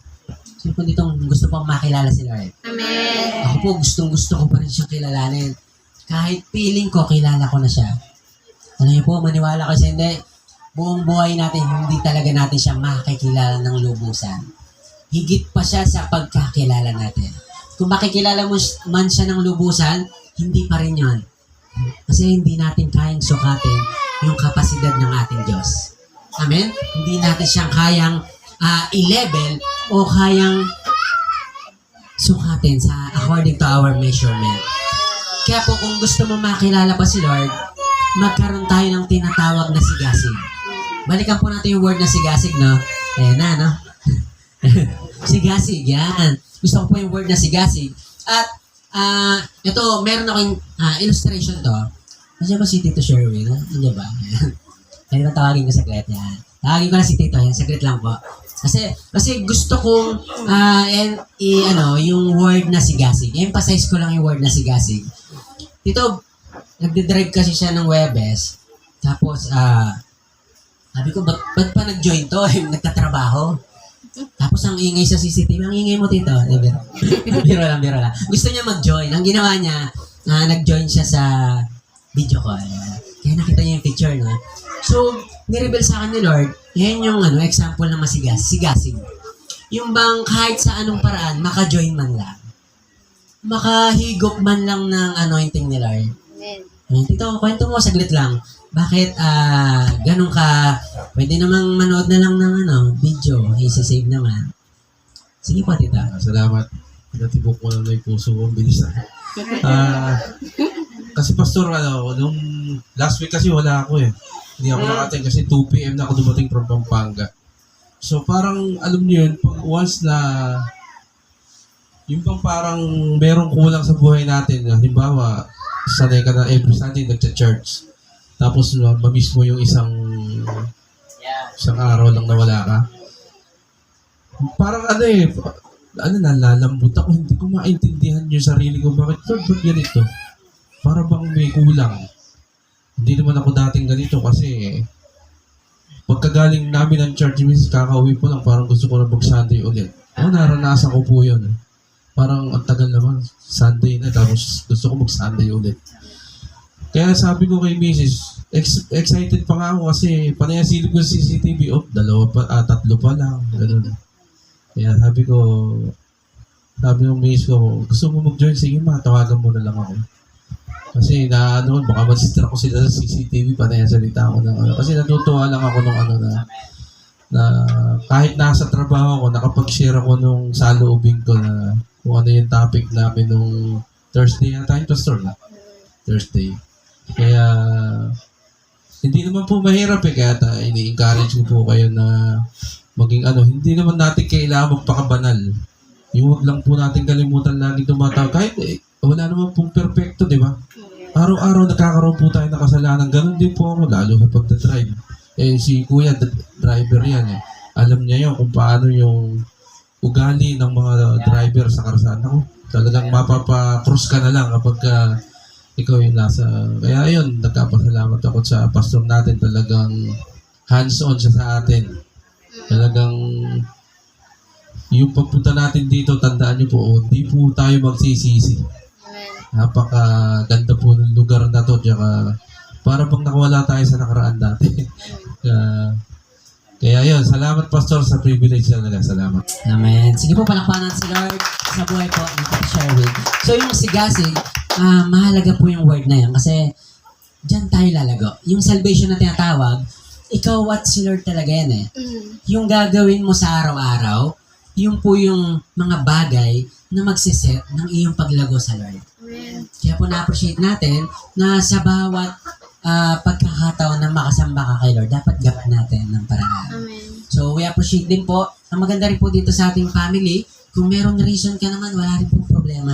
Sino po dito gusto pang makilala si Lord? Amen. Ako po, gusto ko pa rin siyang kilalanin. Kahit feeling ko, kilala ko na siya. Ano yun po, maniwala kasi hindi. Buong buhay natin, hindi talaga natin siya makikilala ng lubusan. Higit pa siya sa pagkakilala natin. Kung makikilala mo man siya ng lubusan, hindi pa rin yun. Kasi hindi natin kayang sukatin yung kapasidad ng ating Diyos. Amen? Hindi natin siyang kayang i-level o kayang sukatin sa according to our measurement. Kaya po kung gusto mo makilala pa si Lord, magkaroon tayo ng tinatawag na sigasig. Balikan po natin yung word na sigasig, no? Ayan na, no? Sigasig, yan. Gusto ko po yung word na sigasig. At ito, meron akong illustration to. Nandiyan ba si Tito Sherwin? Nandiyan ba? Kaya tawagin ko saglit yan. Tawagin ko na si Tito. Yan, saglit lang po. Kasi gusto kong yung word na sigasig. Emphasize ko lang yung word na sigasig. Tito, nagde-drive kasi siya ng Webes. Tapos, sabi ko, ba't pa nag-join to? Nagtatrabaho. Tapos ang ingay sa CCTV, ang ingay mo Tito. Biro lang. Gusto niya mag-join. Ang ginawa niya, nag-join siya sa video call. Kaya nakita niya yung picture, no? So, nireveal sa akin ni Lord, yan yung example na sigasig. Yung bang kahit sa anong paraan, maka-join man lang. Makahigop man lang ng anointing ni Lord. Amen. Tito, kwento mo saglit lang. Bakit ganun ka, pwede namang manood na lang ng video, i-save naman. Sige po, Tito. Salamat. Pinatibok mo lang na yung puso ko. Bilis na. Kasi pastor, nung last week kasi wala ako eh. Hindi ako nakating kasi 2 p.m. na ako dumating from Pampanga. So parang, alam niyo yun, pag once na Yung bang parang merong kulang sa buhay natin. Halimbawa, sanay ka na every Sunday nagcha-church. Tapos mamiss mo yung isang araw lang na wala ka. Parang nalalambot ako. Hindi ko maintindihan yung sarili ko. Bakit ganito? Para bang may kulang. Hindi naman ako dating ganito kasi pagkagaling namin ng church, minsan kakauwi po lang, parang gusto ko na mag-Sunday ulit. Naranasan ko po yun. Parang ang tagal naman, Sunday na, tapos gusto ko mag-Sunday ulit. Kaya sabi ko kay Mrs., excited pa nga ako kasi panayasilip ko sa CCTV, tatlo pa lang, gano'n. Kaya sabi ng Mrs. ko, gusto mo mag-join? Sige tawagan mo na lang ako. Kasi baka masistra ko sila sa CCTV, panayasalita ako ng kasi natutuwa lang ako na kahit nasa trabaho ko, nakapag-share ako nung saloobin ko na kung ano yung topic namin nung Thursday na time to store na. Thursday. Kaya, hindi naman po mahirap kaya ini-encourage ko po kayo na maging hindi naman natin kailangan magpakabanal. Yung wag lang po natin kalimutan lagi tumatawag. Kahit wala naman pong perfecto, di ba? Araw-araw nakakaroon po tayo ng kasalanan. Ganun din po ako, lalo sa pagdadrive. Si Kuya, driver yan. Alam niya yun kung paano yung ugali ng mga driver sa karsada ko. Talagang mapapa-cross ka na lang kapag ikaw yung nasa... Kaya yun, nagkapasalamat ako sa pastor natin. Talagang hands-on siya sa atin. Talagang yung pagpunta natin dito, tandaan niyo po, hindi po tayo magsisisi. Napakaganda po ng lugar na to. Tsaka, para bang nakawala tayo sa nakaraan dati. Kaya yun, salamat Pastor sa privilege talaga. Salamat. Amen. Sige po, palakpanan si Lord sa buhay po ng share with. So yung sigasig, mahalaga po yung word na yan kasi dyan tayo lalago. Yung salvation na tinatawag, ikaw at si Lord talaga yan eh. Yung gagawin mo sa araw-araw, yun po yung mga bagay na magsiset ng iyong paglago sa Lord. Kaya po na-appreciate natin na sa bawat pagkakataon na makasamba ka kay Lord, dapat gap natin ng paraan. So, we appreciate din po. Ang maganda rin po dito sa ating family, kung merong reason ka naman, wala rin pong problema.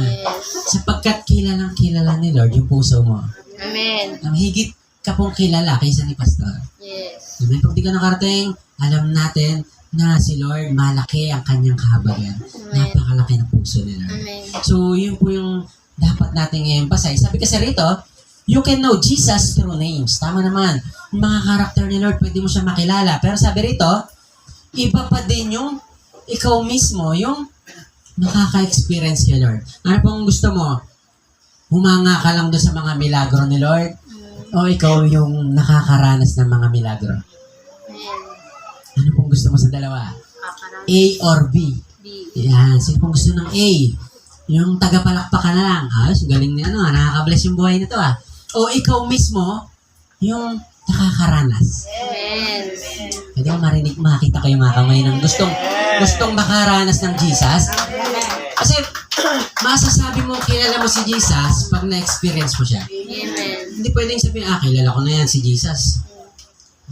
Sapagkat kilalang kilala ni Lord yung puso mo. Amen. Higit ka pong kilala kaysa ni Pastor. Yes. Amen. Kung di ka nakarating, alam natin na si Lord, malaki ang kanyang kahabagan. Napakalaki ng puso ni Lord. Amen. So, yun po yung dapat nating i-emphasize. Sabi kasi rito, you can know Jesus through names. Tama naman. Yung mga karakter ni Lord, pwede mo siya makilala. Pero sabi rito, iba pa din yung ikaw mismo, yung makaka-experience kay Lord. Ano pong gusto mo? Humanga ka lang doon sa mga milagro ni Lord? O ikaw yung nakakaranas ng mga milagro? Ano pong gusto mo sa dalawa? A or B? Yan. Sino pong gusto ng A? Yung tagapalakpak ka na lang. Galing na nakaka-bless yung buhay nito O ikaw mismo, yung nakakaranas. Amen. Pwede mo makita kayo mga kamay ng gustong makaranas ng Jesus. Kasi masasabi mo kilala mo si Jesus pag na-experience mo siya. Amen. Hindi pwedeng sabihin, kilala ko na yan si Jesus.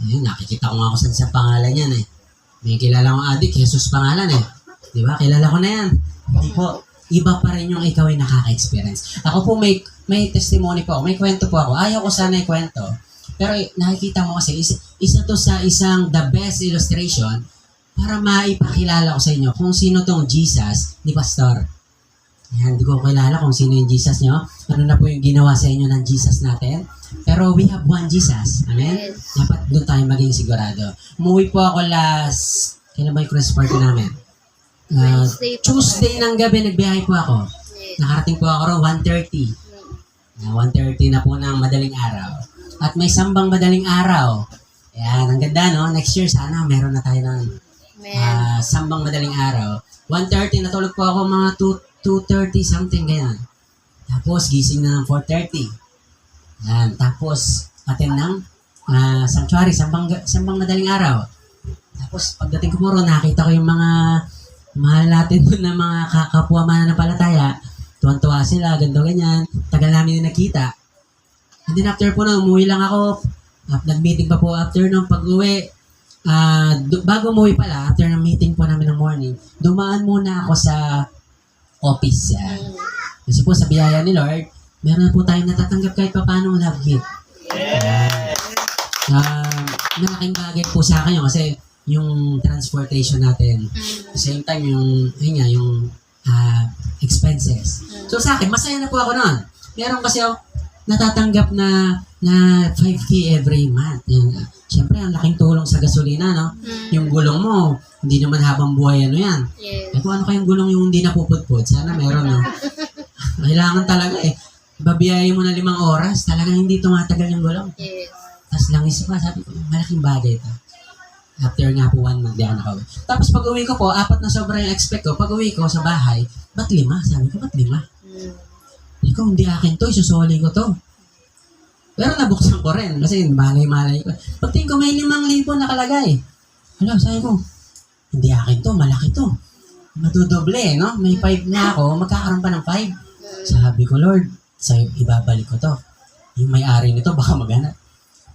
Ayun, nakikita ko nga kung saan sa pangalan yan eh. May kilala kong adik, Jesus pangalan eh. Di ba? Kilala ko na yan. Hindi po. Iba pa rin yung ikaw ay nakaka-experience. Ako po may testimony po ako, may kwento po ako. Ayaw ko sana ikwento. Pero nakikita mo kasi, isa to sa isang the best illustration para maipakilala ko sa inyo kung sino tong Jesus ni Pastor. Ayan, hindi ko kilala kung sino yung Jesus nyo. Ano na po yung ginawa sa inyo ng Jesus natin. Pero we have one Jesus. Amen? Yes. Dapat doon tayo maging sigurado. Umuwi po ako kailan ba yung Christmas party namin? Tuesday ng gabi, nagbiyahe po ako. Nakarating po ako ron 1:30. 1:30 na po ng madaling araw. At may sambang madaling araw. Ayan, ang ganda, no? Next year, sana meron na tayo ng sambang madaling araw. 1:30, natulog po ako mga 2:30 something, ganyan. Tapos, gising na ng 4:30. Ayan, tapos, attend ng sanctuary, sambang madaling araw. Tapos, pagdating ko po ron, nakita ko yung mga mahal natin doon na mga kakapwa mananampalataya. Tuwan-tuwa sila, ganito, ganyan. Tagal namin na nakita. And then after po na, umuwi lang ako. Nag-meeting pa po after nung pag-uwi. Bago umuwi pala, after ng meeting po namin ng morning, dumaan muna ako sa office. Kasi po sa biyaya ni Lord, meron na po tayong natatanggap kahit pa paano love gift. Malaking bagay po sa akin yun kasi yung transportation natin. At the same time, yung expenses. So sa akin, masaya na po ako noon. Meron kasi ako natatanggap na 5K every month. Siyempre, ang laking tulong sa gasolina, no? Yung gulong mo, hindi naman habang buhay yan. Yes. Kung ano kayong gulong yung hindi napupudpud, sana meron, no? Kailangan talaga babiyahin mo na 5 oras, talagang hindi tumatagal yung gulong. Yes. Tapos langis pa, sabi ko, malaking bagay ito. After nga po 1 month, di ako nakauwi. Tapos pag uwi ko po, 4 na sobrang yung expect ko. Pag uwi ko sa bahay, ba't 5? Sabi ko, ba't 5? Ikaw, hindi akin to, isusoli ko to. Pero nabuksan ko rin, kasi malay-malay ko. Pagtingin ko, may 5,000 nakalagay. Hala, sabi ko, hindi akin to, malaki to. Madudoble, no? May 5 na ako, magkakaroon pa ng 5. Sabi ko, Lord, sa'yo, ibabalik ko to. Yung may-ari nito, baka maghanap.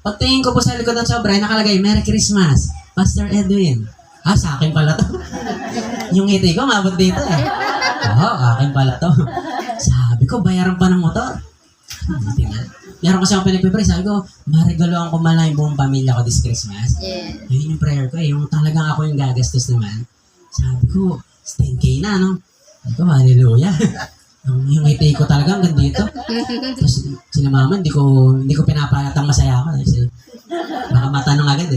Pagtingin ko po sa likod ng sobra, nakalagay, Merry Christmas, Pastor Edwin. Sa akin pala to. Yung ngiti ko, mabot dito Oo, akin pala to. Sabi ko, bayaran pa ng motor. Hindi na. Meron kasi akong pinagpipray, sabi ko, maregaloan ko man lang yung buong pamilya ko this Christmas. Yes. Yun yung prayer ko yung talagang ako yung gagastos naman. Sabi ko, 10K na, no? Sabi ko, hallelujah. Yung ngiti ko talaga hanggang dito. Tapos sila mama, hindi ko pinapalatang masaya ako. Kasi baka matanong agad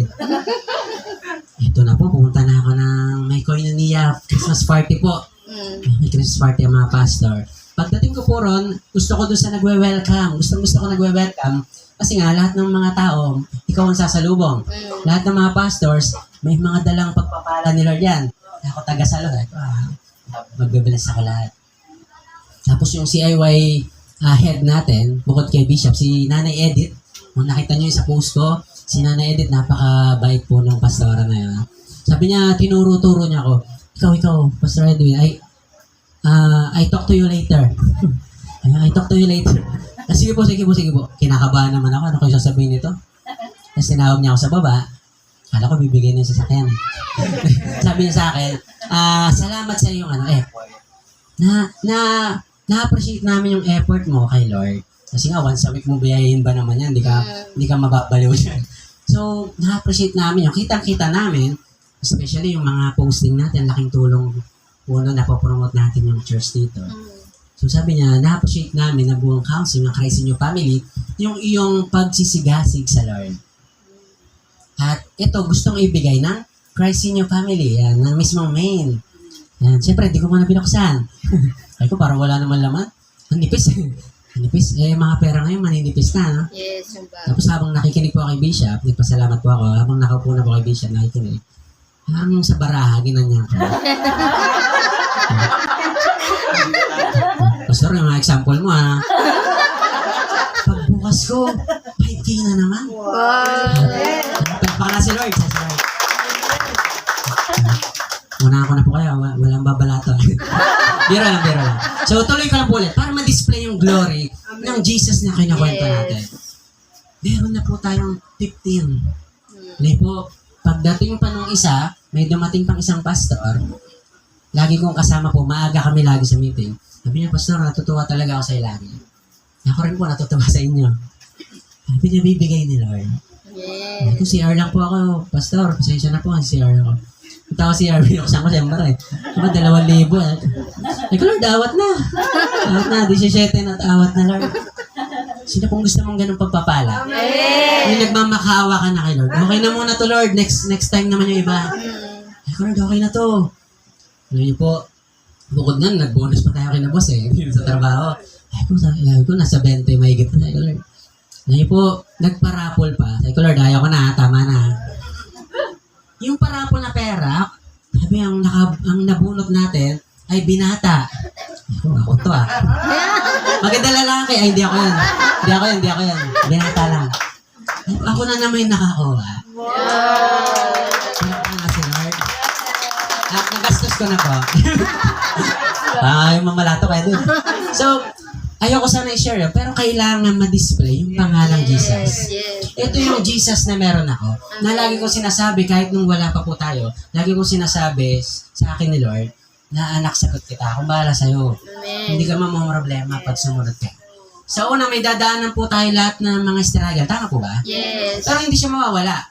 Ito na po, pumunta na ako ng may koinonia Christmas party po. May Christmas party ang mga pastor. Pagdating ko po ron, gusto ko doon sa nagwe-welcome. Gusto ko nagwe-welcome. Kasi nga, lahat ng mga tao, ikaw ang sasalubong. Lahat ng mga pastors, may mga dalang pagpapala ni Lord yan. Ako taga-salo. Magbe-bless ako lahat. Tapos yung CIY head natin, bukod kay Bishop, si Nanay Edith. Kung nakita nyo yung sa post ko, si Nanay Edith, napaka-bait po ng pastora na yun. Sabi niya, tinuro-turo niya ako, ikaw, Pastor Edwin, I talk to you later. I talk to you later. Sige po. Kinakabahan naman ako. Ano kayo sasabihin nito? Tapos tinawag niya ako sa baba. Kala ko bibigyan niya sa sakyan. Sabi niya sa akin, salamat sa iyong effort. Na-appreciate namin yung effort mo kay Lord. Kasi nga, once a week mo biyayin ba naman yan? Hindi ka mababaliw yan. So, na-appreciate namin yung kitang-kita namin. Especially yung mga posting natin, laking tulong puno na po-promote natin yung church dito. So sabi niya, na-appreciate namin na buong council ng Christ in Your Family, yung iyong pagsisigasig sa Lord. At ito, gustong ibigay ng Christ in Your Family, yan, ng mismong main. Yan, siyempre, di ko muna binuksan. Ay ko, parang wala naman laman. Ang nipis. Mga pera ngayon, maninipis na, no? Yes, yung bag. Tapos habang nakikinig po kay Bishop, nagpasalamat po ako, habang nakaupo na po kay Bishop, nakikinig. Hanggang sa baraha, ginanya ko. Pastor, yung mga example mo, Pagbukas ko, 5K na naman. Pagpaka na si Lord. Una ako na po kayo, walang babalato. Biro lang. So, tuloy ko lang po ulit, para ma-display yung glory ng Jesus na kinakwento natin. Meron na po tayong 15. Hindi po, pagdating pa nung isa, may dumating pang isang pastor, lagi kong kasama po, maaga kami lagi sa meeting. Sabi niya, Pastor, natutuwa talaga ako sa'yo lagi. Ako rin po, natutuwa sa inyo. Sabi niya, bibigay ni Lord. Yes. Ako, CR lang po ako, Pastor, pasensya na po, CR ako. Ito ako CR, binuksan ko siyempre. Diba, 2,000. Ay ko, Lord, awat na. 17 na at awat na, Lord. Sino pong gusto mong ganun pagpapala? Yung nagmamakaawa ka na kay Lord. Okay na muna to, Lord. Next time naman yung iba. Ay ko, Lord, okay na to. Ngayon po, bukod na, nag-bonus pa tayo kay na boss sa trabaho. Ay ko, nasa 20 mahigit na. Ay ko, Lord. Ngayon po, nagparapol pa. Ay ko, Lord, ayaw ko na, tama na. Yung parapol na pera, sabi ang nabunot natin ay binata. Ako to Maganda lalaki. Ay, hindi ako yan. Binata lang. Ako na naman yung nakakuha. Wow! Si Lord. At nagastos ko na po. Yung mamalato kayo dun. So, ayoko sana i-share yun, pero kailangan ma-display yung pangalang Jesus. Yes. Ito yung Jesus na meron ako, na lagi kong sinasabi kahit nung wala pa po tayo, lagi kong sinasabi sa akin ni Lord, na anak, sagot kita. Kung bahala sa'yo. Amen. Hindi ka mamumroblema pag sumunod ka. Sa una, may dadaanan po tayo lahat ng mga struggle. Tama po ba? Yes. Pero hindi siya mawawala.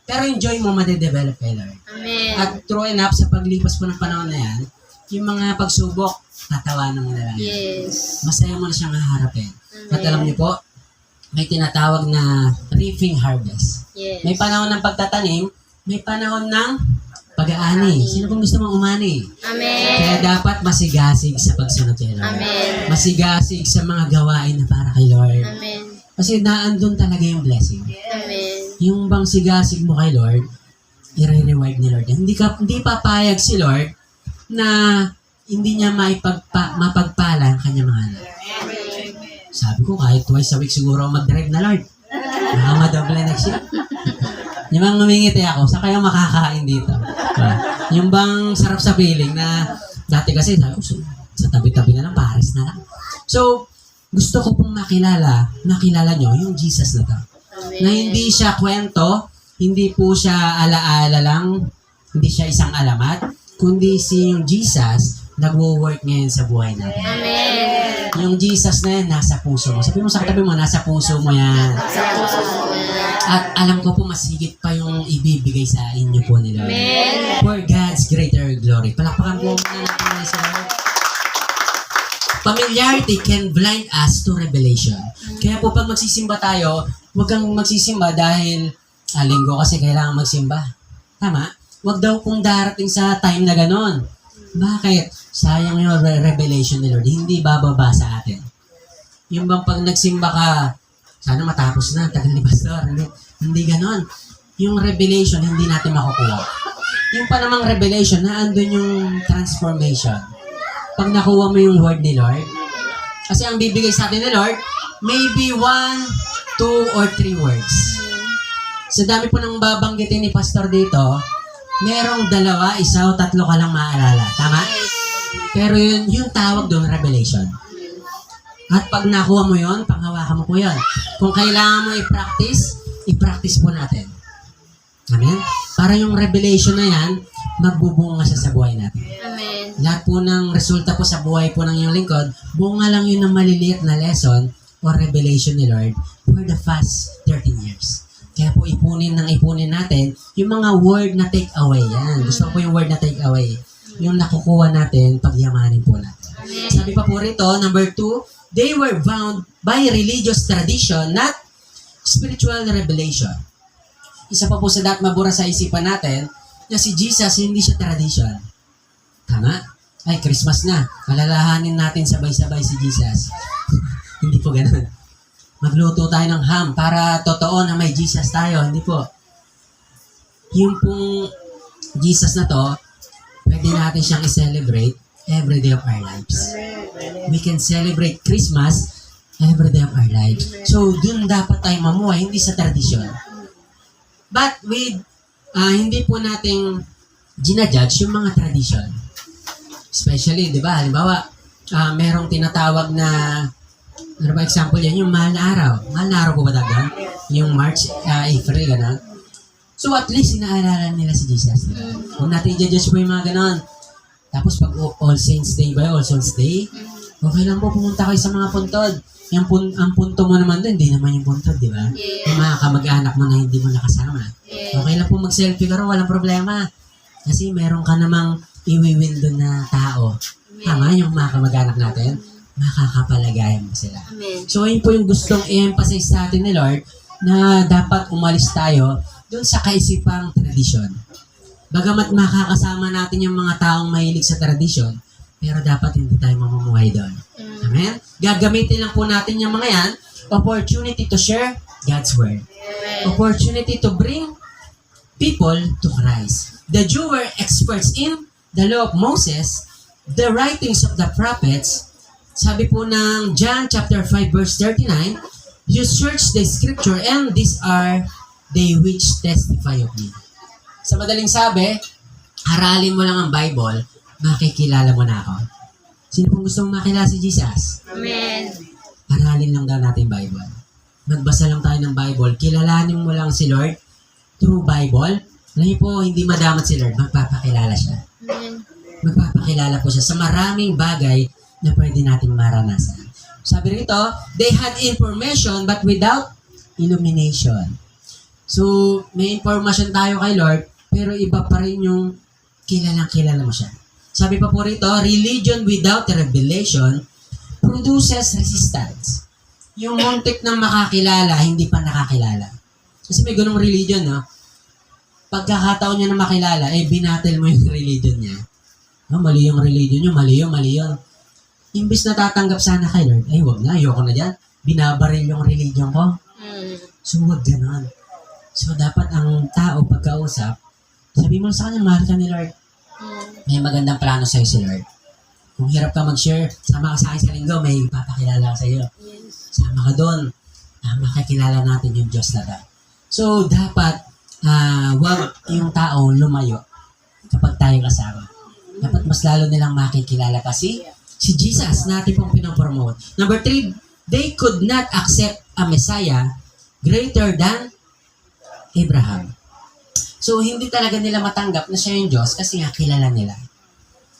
Pero yung joy mo madedevelop kay Lord. Amen. At true enough, sa paglipas po ng panahon na yan, yung mga pagsubok, tatawanan mo na lang. Yes. Masaya mo na siyang haharapin. At Amen. alam niyo po, may tinatawag na reaping harvest. Yes. May panahon ng pagtatanim, may panahon ng pag-aani. Sino pong gusto mong umani? Amen. Kaya dapat masigasig sa pagsunod kay Lord. Amen. Masigasig sa mga gawain na para kay Lord. Amen. Kasi naandun talaga yung blessing. Amen. Yung bang sigasig mo kay Lord, i-reward ni Lord. Hindi papayag si Lord na hindi niya mapagpala ang kanyang mga anak. Sabi ko, kahit twice a week siguro mag-drive na Lord. Baka madoble next year. Yung bang ngumingiti ako, saan kayo makakain dito? Yung bang sarap sa feeling na dati kasi sabi ko, sa tabi-tabi na lang, Paris na lang. So, gusto ko pong makilala nyo yung Jesus na to. Amen. Na hindi siya kwento, hindi po siya alaala lang, hindi siya isang alamat, kundi si yung Jesus nagwo-work ngayon sa buhay natin. Amen. Yung Jesus na yan, nasa puso mo. Sabi mo sa katabi mo, nasa puso mo yan. At alam ko po, mas higit pa yung ibibigay sa inyo po ni Lord. Amen. For God's greater glory. Palakpakan po muna natin sa Lord. Familiarity can blind us to revelation. Kaya po pag magsisimba tayo, huwag kang magsisimba dahil linggo kasi kailangan magsimba. Tama? Huwag daw kung darating sa time na ganon. Bakit? Sayang yung revelation ni Lord. Hindi bababa sa atin. Yung bang pag nagsimba ka, sana matapos na, tagal ni Pastor. Hindi ganon. Yung revelation, hindi natin makukuha. Yung pa namang revelation, naandun yung transformation. Pag nakuha mo yung word ni Lord, kasi ang bibigay sa atin ni Lord, maybe 1, 2, or 3 words. Sa dami po nang babanggitin ni Pastor dito, merong 2, 1 o 3 ka lang maaalala. Tama? Pero yung tawag doon, revelation. At pag nakuha mo yun, panghawakan mo po yun. Kung kailangan mo i-practice po natin. Amen? Para yung revelation na yan, magbubunga siya sa buhay natin. Amen. Lahat po ng resulta po sa buhay po ng iyong lingkod, bunga lang yun ng maliliit na lesson o revelation ni Lord for the past 13 years. Kaya po ipunin natin yung mga word na take away. Yan. Gusto ko po yung word na take away. Yung nakukuha natin, pagyamanin po natin. Sabi pa po rito, number 2, they were bound by religious tradition, not spiritual revelation. Isa pa po sa dapat mabura sa isipan natin, na si Jesus, hindi siya tradition. Tama? Ay, Christmas na. Alalahanin natin sabay-sabay si Jesus. Hindi po ganun. Magluto tayo ng ham para totoo na may Jesus tayo. Hindi po. Yung pong Jesus na to, pwede natin siyang i-celebrate every day of our lives. We can celebrate Christmas every day of our lives. So, dun dapat tayo mamuhay, hindi sa tradisyon. But with, hindi po nating ginajudge yung mga tradition. Especially, di ba, halimbawa, merong tinatawag na, ano ba example yan, yung mahal na araw. Mahal na araw po ba dagan? Yung March, April, gano'n. So at least, inaalala nila si Jesus. Huwag natin i-judge po yung mga gano'n. Tapos pag All Saints Day ba, All Souls Day, okay lang po pumunta kayo sa mga puntod. Ang punto mo naman doon, hindi naman yung puntod, di ba? Yung mga kamag-anak mo na hindi mo nakasama. Okay lang po mag-selfie ka rin, walang problema. Kasi meron ka namang iwiwin doon na tao. Tama, yung mga kamag-anak natin, makakapalagayan mo sila. Amen. So, yun po yung gustong i-emphasize sa atin ni Lord na dapat umalis tayo doon sa kaisipang tradisyon. Bagamat makakasama natin yung mga taong mahilig sa tradisyon, pero dapat hindi tayo mamumuhay doon. Amen? Gagamitin lang po natin yung mga yan, opportunity to share God's Word. Opportunity to bring people to Christ. The Jews were experts in the law of Moses, the writings of the prophets. Sabi po ng John chapter 5 verse 39, you search the scripture and these are they which testify of me. Sa madaling sabi, haralin mo lang ang Bible, makikilala mo na ako. Sino pong gusto mong makilala si Jesus? Amen. Haralin lang daw natin Bible. Magbasa lang tayo ng Bible. Kilalanin mo lang si Lord through Bible. Alam niyo po, hindi madamat si Lord. Magpapakilala siya. Amen. Magpapakilala makilala po siya sa maraming bagay na pwede nating maranasan. Sabi rito, they had information but without illumination. So, may information tayo kay Lord, pero iba pa rin yung kilalang-kilala mo siya. Sabi pa po rito, religion without revelation produces resistance. Yung muntik na makakilala, hindi pa nakakilala. Kasi may ganung religion, no? Pagkakataon niya na makilala, binatel mo yung religion niya. Mali yung religion niyo, mali yun. Imbis na tatanggap sana kay Lord, wag na, ayoko na dyan. Binabaril yung religion ko. So, wag ganon. So, dapat ang tao pagkausap, sabi mo sa kanya, mahal ka ni Lord. May magandang plano sa'yo si Lord. Kung hirap ka mag-share, sama ka sa akin sa linggo, may papakilala ka sa'yo. Sama ka doon. Makikilala natin yung Diyos na ta. So, dapat, wag yung tao lumayo kapag tayo kasama. Dapat mas lalo nilang makikilala kasi si Jesus natin pong pinopromote. Number 3, they could not accept a Messiah greater than Abraham. So, hindi talaga nila matanggap na siya yung Diyos kasi nga kilala nila.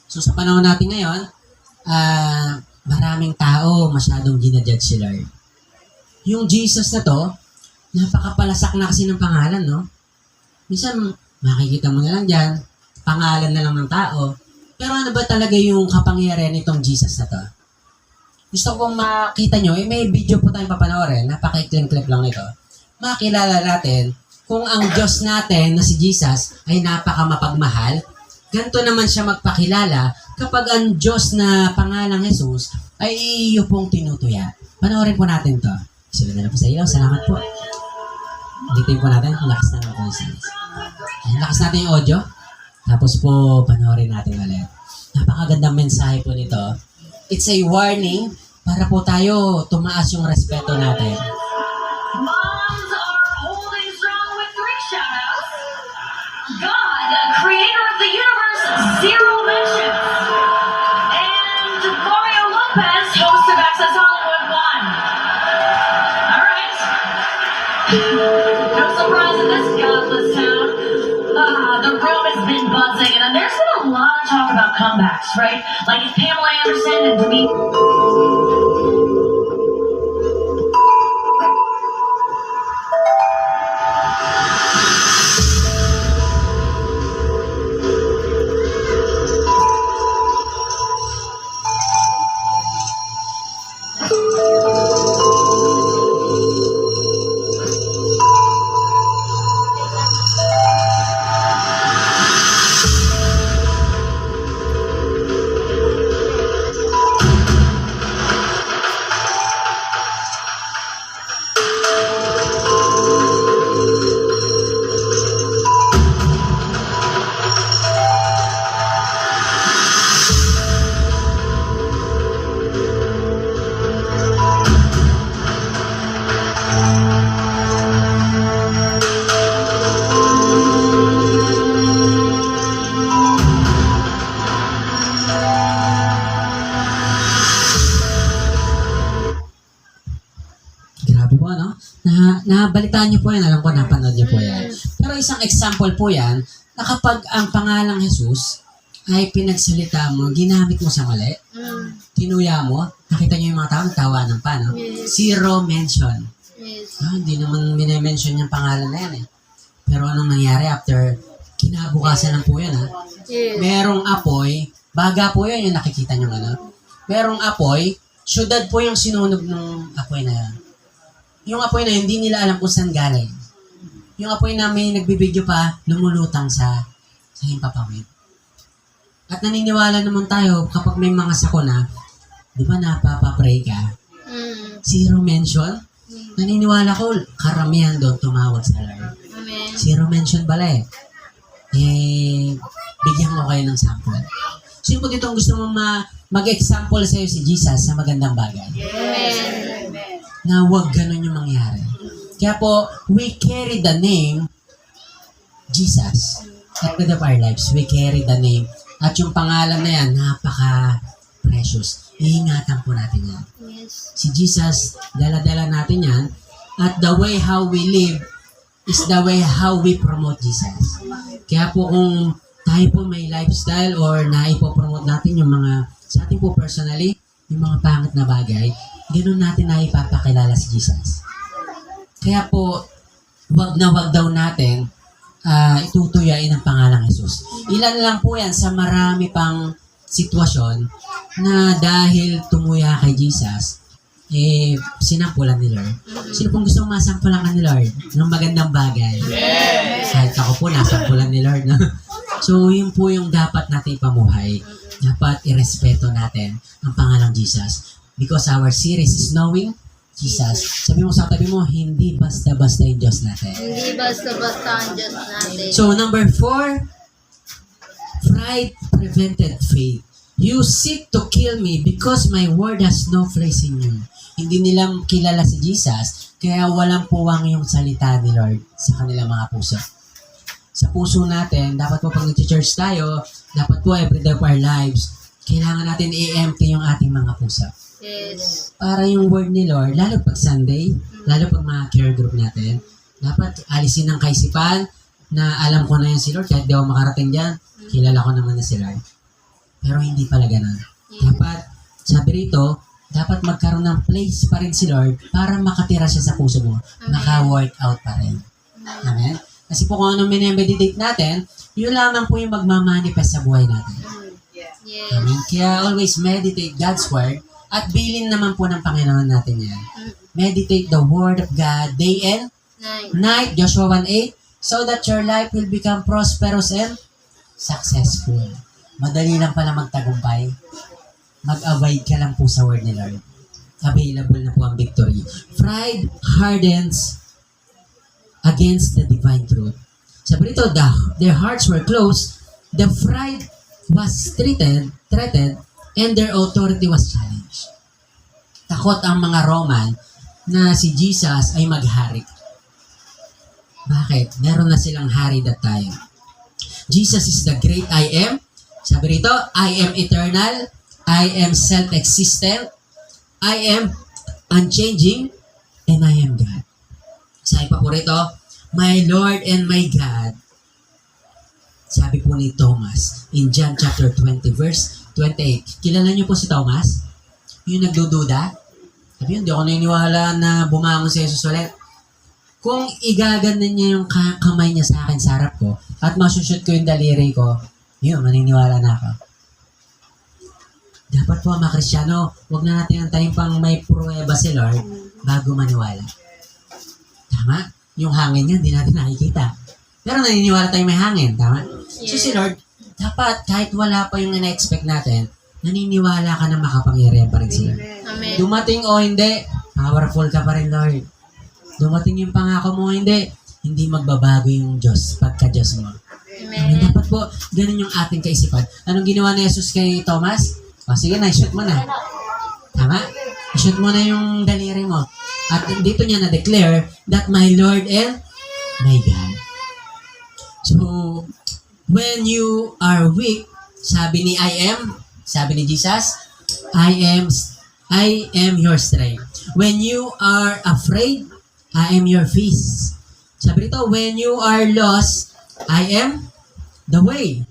So, sa panahon natin ngayon, maraming tao masyadong ginajudge si Lord. Yung Jesus na to, napakapalasak na kasi ng pangalan, no? Minsan, makikita mo na lang dyan, pangalan na lang ng tao. Pero ano ba talaga yung kapangyarihan nitong Jesus na to? Gusto kong makita nyo, may video po tayong papanoorin, napaka-clip lang nito. Makilala natin kung ang Diyos natin na si Jesus ay napakamapagmahal, ganito naman siya magpakilala kapag ang Diyos na pangalang Jesus ay iyo pong tinutuya. Panoorin po natin to. Sila na po sa ilaw. Salamat po. Ulitin po natin. Lakas na lang po yung sounds. Lakas natin yung audio. Tapos po, panoorin natin ulit. Napakagandang mensahe po nito. It's a warning para po tayo tumaas yung respeto natin. Moms are holding strong with 3 shout-outs. God, creator of the universe, 0 mentions. And Mario Lopez, host of Access Hollywood, 1. All right. No surprise in this godless town. The room has been buzzing, and there's been a lot of talk about comebacks, right? Like if Pamela Anderson and Dimitri... Grabe po, no? Nabalitaan niyo po yan. Alam ko, napanood niyo po yan. Pero isang example po yan, na kapag ang pangalang Jesus ay pinagsalita mo, ginamit mo sa mali, tinuya mo, nakita niyo yung mga tao, tawanan pa, no? Yes. 0 mention. Yes. Hindi naman minimension yung pangalan na yan, eh. Pero anong nangyari after kinabukasan ng po yan, ha? Yes. Merong apoy, baga po yan yung nakikita niyo, ano? Merong apoy, syudad po yung sinunog ng apoy na yan. Yung apoy na yun, hindi nila alam kung saan galing. Yung apoy na may nagbibideo pa, lumulutang sa himpapawid. At naniniwala naman tayo kapag may mga sakuna, di ba napapapray ka? 0 mention? Naniniwala ko, karamihan doon tumawag sa Lord. Amen. 0 mention pala eh. Bigyan ko kayo ng sample. So yung po dito, gusto mo mag-example sa'yo si Jesus sa magandang bagay. Amen. Na huwag ganun yung mangyari. Kaya po, we carry the name Jesus. At with of our lives, we carry the name. At yung pangalan na yan, napaka-precious. Iingatan po natin yan. Yes. Si Jesus, dala-dala natin yan. At the way how we live is the way how we promote Jesus. Kaya po kung tayo po may lifestyle or naipopromote natin yung mga, sa atin po personally, yung mga pangit na bagay, ganun natin na ipapakilala si Jesus. Kaya po, wag daw natin itutuyain ang pangalang Jesus. Ilan lang po yan sa marami pang sitwasyon na dahil tumuya kay Jesus, sinampulan ni Lord. Sino pong gusto masampulan ni Lord ng magandang bagay? Yes! Kahit ako po, nasampulan ni Lord. No? So, yun po yung dapat natin ipamuhay. Dapat irespeto natin ang pangalang Jesus. Because our series is Knowing Jesus. Sabi mo sa tabi mo, hindi basta-basta yung Diyos natin. Hindi basta-basta ang Diyos natin. So, number 4, pride prevented faith. You seek to kill me because my word has no place in you. Hindi nila kilala si Jesus, kaya walang puwang yung salita ni Lord sa kanilang mga puso. Sa puso natin, dapat po pag nag-church tayo, dapat po everyday of our lives, kailangan natin i-empty yung ating mga puso. Yes. Para yung word ni Lord, lalo pag Sunday, lalo pag mga care group natin, dapat alisin ng kaisipan na alam ko na yan si Lord, kahit di ako makarating dyan, kilala ko naman na si Lord. Pero hindi pala ganun. Dapat, sabi rito, dapat magkaroon ng place pa rin si Lord para makatira siya sa puso mo, maka-work out pa rin. Amen? Kasi po kung anong minimeditate natin, yun lamang po yung magmamanifest sa buhay natin. Yes. Amen? Kaya always meditate God's word at bilin naman po ng Panginoon natin yan. Meditate the word of God day and night, Joshua 1:8, so that your life will become prosperous and successful. Madali lang pala magtagumpay. Mag-abide ka lang po sa word ni Lord. Available na po ang victory. Pride hardens against the divine truth. Sabi rito, their hearts were closed, the pride was threatened, and their authority was challenged. Takot ang mga Roman na si Jesus ay maghari. Bakit? Meron na silang hari that time. Jesus is the great I am. Sabi rito, I am eternal, I am self-existent, I am unchanging, and I am God. Sabi pa po rito, my Lord and my God. Sabi po ni Thomas in John chapter 20 verse 28. Kilala niyo po si Thomas? Yung nagdududa? Sabi yun, di ako naniniwala na bumangon si Jesus ulit. Kung igaganan niya yung kamay niya sa akin sa harap ko at masushoot ko yung daliri ko, yun, maniniwala na ako. Dapat po mga Kristyano, huwag na natin antayin pang may pruweba si Lord bago maniwala. Tama? Yung hangin niya, hindi natin nakikita. Pero naniniwala tayo may hangin, tama? So si Lord, dapat kahit wala pa yung na-expect natin, naniniwala ka na makapangyarihan pa rin si Lord. Amen. Dumating o hindi, powerful ka pa rin, Lord. Dumating yung pangako mo o hindi magbabago yung Diyos, pagka-Diyos mo. Amen. Dapat po, ganun yung ating kaisipan. Anong ginawa ni Jesus kay Thomas? O sige na, shoot mo na. Tama? Shoot mo na yung daliri mo. At dito niya na-declare that my Lord and my God. So, when you are weak, sabi ni sabi ni Jesus, I am your strength. When you are afraid, I am your peace. Sabi rito, when you are lost, I am the way.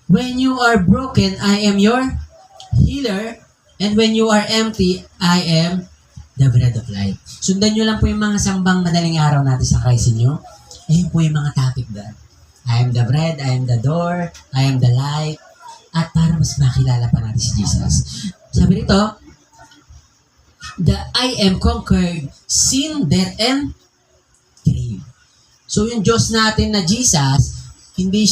When you are broken, I am your healer. And when you are empty, I am the bread of life. Sundan nyo lang po yung mga sambang madaling araw natin sa Christ inyo. Ayun po yung mga topic doon. I am the bread, I am the door, I am the light. At para mas makilala pa natin si Jesus. Sabi rito, the I am conquered sin, death, and grave. So yung Diyos natin na Jesus, hindi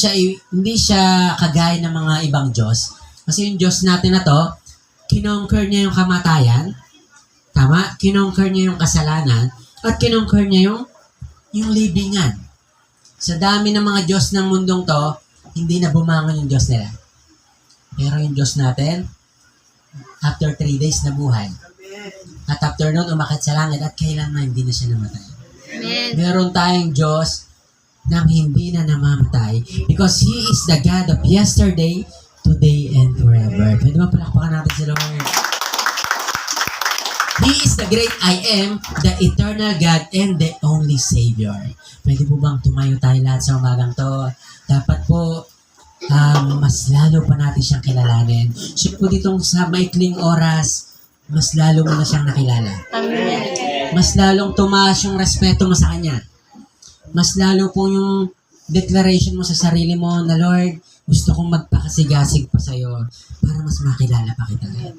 siya kagaya ng mga ibang Diyos. Kasi yung Diyos natin na to, kinonquer niya yung kamatayan, tama? Kinonquer niya yung kasalanan, at kinonquer niya yung libingan. Sa dami ng mga Diyos ng mundong to, hindi na bumangon yung Diyos nila. Pero yung Diyos natin, after 3 days na buhay. At after nun, umakit sa langit at kailanman hindi na siya namatay. Amen. Meron tayong Diyos na hindi na namamatay because He is the God of yesterday, today, and forever. Pwede ba palakpakan natin si Lord? He is the great I am, the eternal God, and the only Savior. Pwede po bang tumayo tayo lahat sa umagang to? Dapat po, mas lalo pa natin siyang kilalanin. So po ditong sa maikling oras, mas lalo mo na siyang nakilala. Amen. Mas lalong tumaas yung respeto mo sa Kanya. Mas lalo po yung declaration mo sa sarili mo na, Lord, gusto kong magpakasigasig pa sa'yo para mas makilala pa kita. Amen.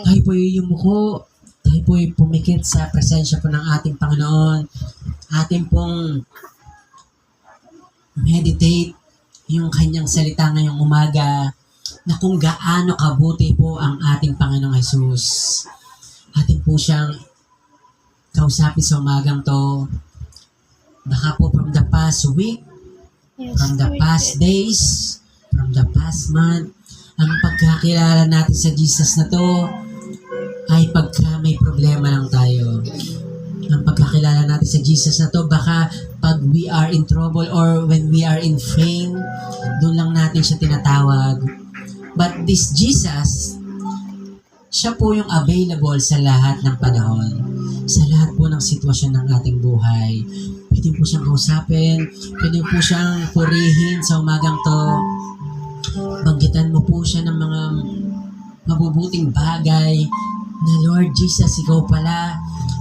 Tayo po yumuko, tayo po pumikit sa presensya po ng ating Panginoon. Ating pong meditate yung Kanyang salita ngayong umaga na kung gaano kabuti po ang ating Panginoong Jesus. Ating po siyang kausapin sa umagang to. Baka po from the past week, from the past days, from the past month, ang pagkakilala natin sa Jesus na to ay pagka may problema lang tayo. Ang pagkakilala natin sa Jesus na to, baka pag we are in trouble or when we are in pain, doon lang natin siya tinatawag. But this Jesus, siya po yung available sa lahat ng panahon, sa lahat po ng sitwasyon ng ating buhay. Pwede po siyang kausapin, pwede po siyang purihin sa umagang to. Banggitan mo po siya ng mga mabubuting bagay na, Lord Jesus, ikaw pala.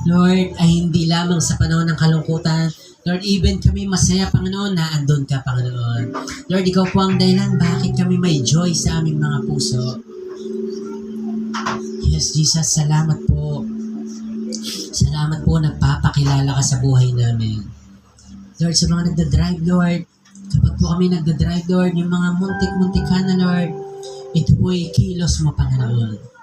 Lord, ay hindi lamang sa panahon ng kalungkutan. Lord, even kami masaya, Panginoon, na andun ka, Panginoon. Lord, ikaw po ang dahilan bakit kami may joy sa aming mga puso. Yes, Jesus, salamat po. Salamat po, nagpapakilala ka sa buhay namin. Lord, sa mga nagdadrive, Lord, kapag po kami nagdadrive, Lord, yung mga muntik-muntik ka na, Lord, ito po ay kilos mo, Panginoon.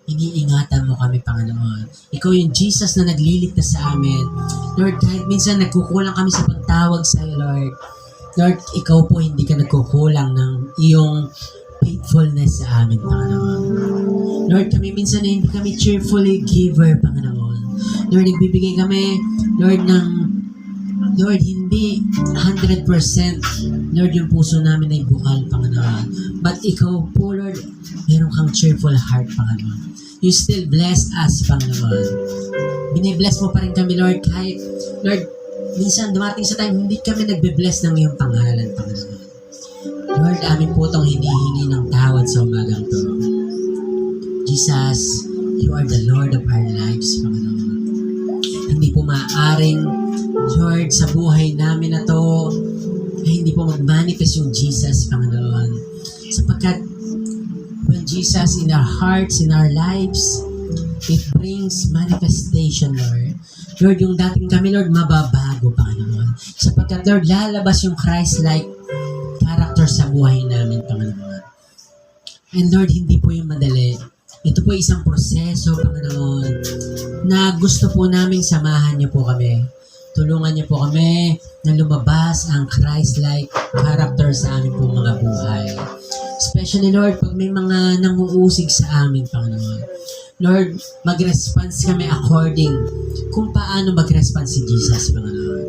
Iniingatan mo kami, Panginoon. Ikaw yung Jesus na nagliligtas sa amin. Lord, kahit minsan nagkukulang kami sa pagtawag sa iyo, Lord. Lord, ikaw po hindi ka nagkukulang ng iyong faithfulness sa amin, Panginoon. Lord, kami minsan na hindi kami cheerfully giver, Panginoon. Lord, nagbibigay kami, Lord, Lord, hindi 100%, Lord, yung puso namin ay bukal, Panginoon. But ikaw po, Lord, meron kang cheerful heart, Panginoon. You still bless us, Panginoon. Binibless mo pa rin kami, Lord, kahit, Lord, minsan dumating sa time, hindi kami nagbe-bless ng iyong pangalan, Panginoon. Lord, amin po itong hinihingi ng tawad sa umagang to. Jesus, you are the Lord of our lives, Panginoon. Hindi po maaaring, Lord, sa buhay namin na to, ay hindi po mag-manifest yung Jesus, Panginoon. Sapagkat, when Jesus in our hearts, in our lives, it brings manifestation, Lord. Lord, yung dating kami, Lord, mababago, Panginoon. Sapagkat, Lord, lalabas yung Christ-like character sa buhay namin, Panginoon. And Lord, hindi po yung madali. Ito po isang proseso, Panginoon, na gusto po naming samahan niyo po kami. Tulungan niyo po kami na lumabas ang Christ-like character sa aming po mga buhay. Especially, Lord, pag may mga nanguusig sa amin, Panginoon. Lord, mag-response kami according kung paano mag-response si Jesus, Panginoon.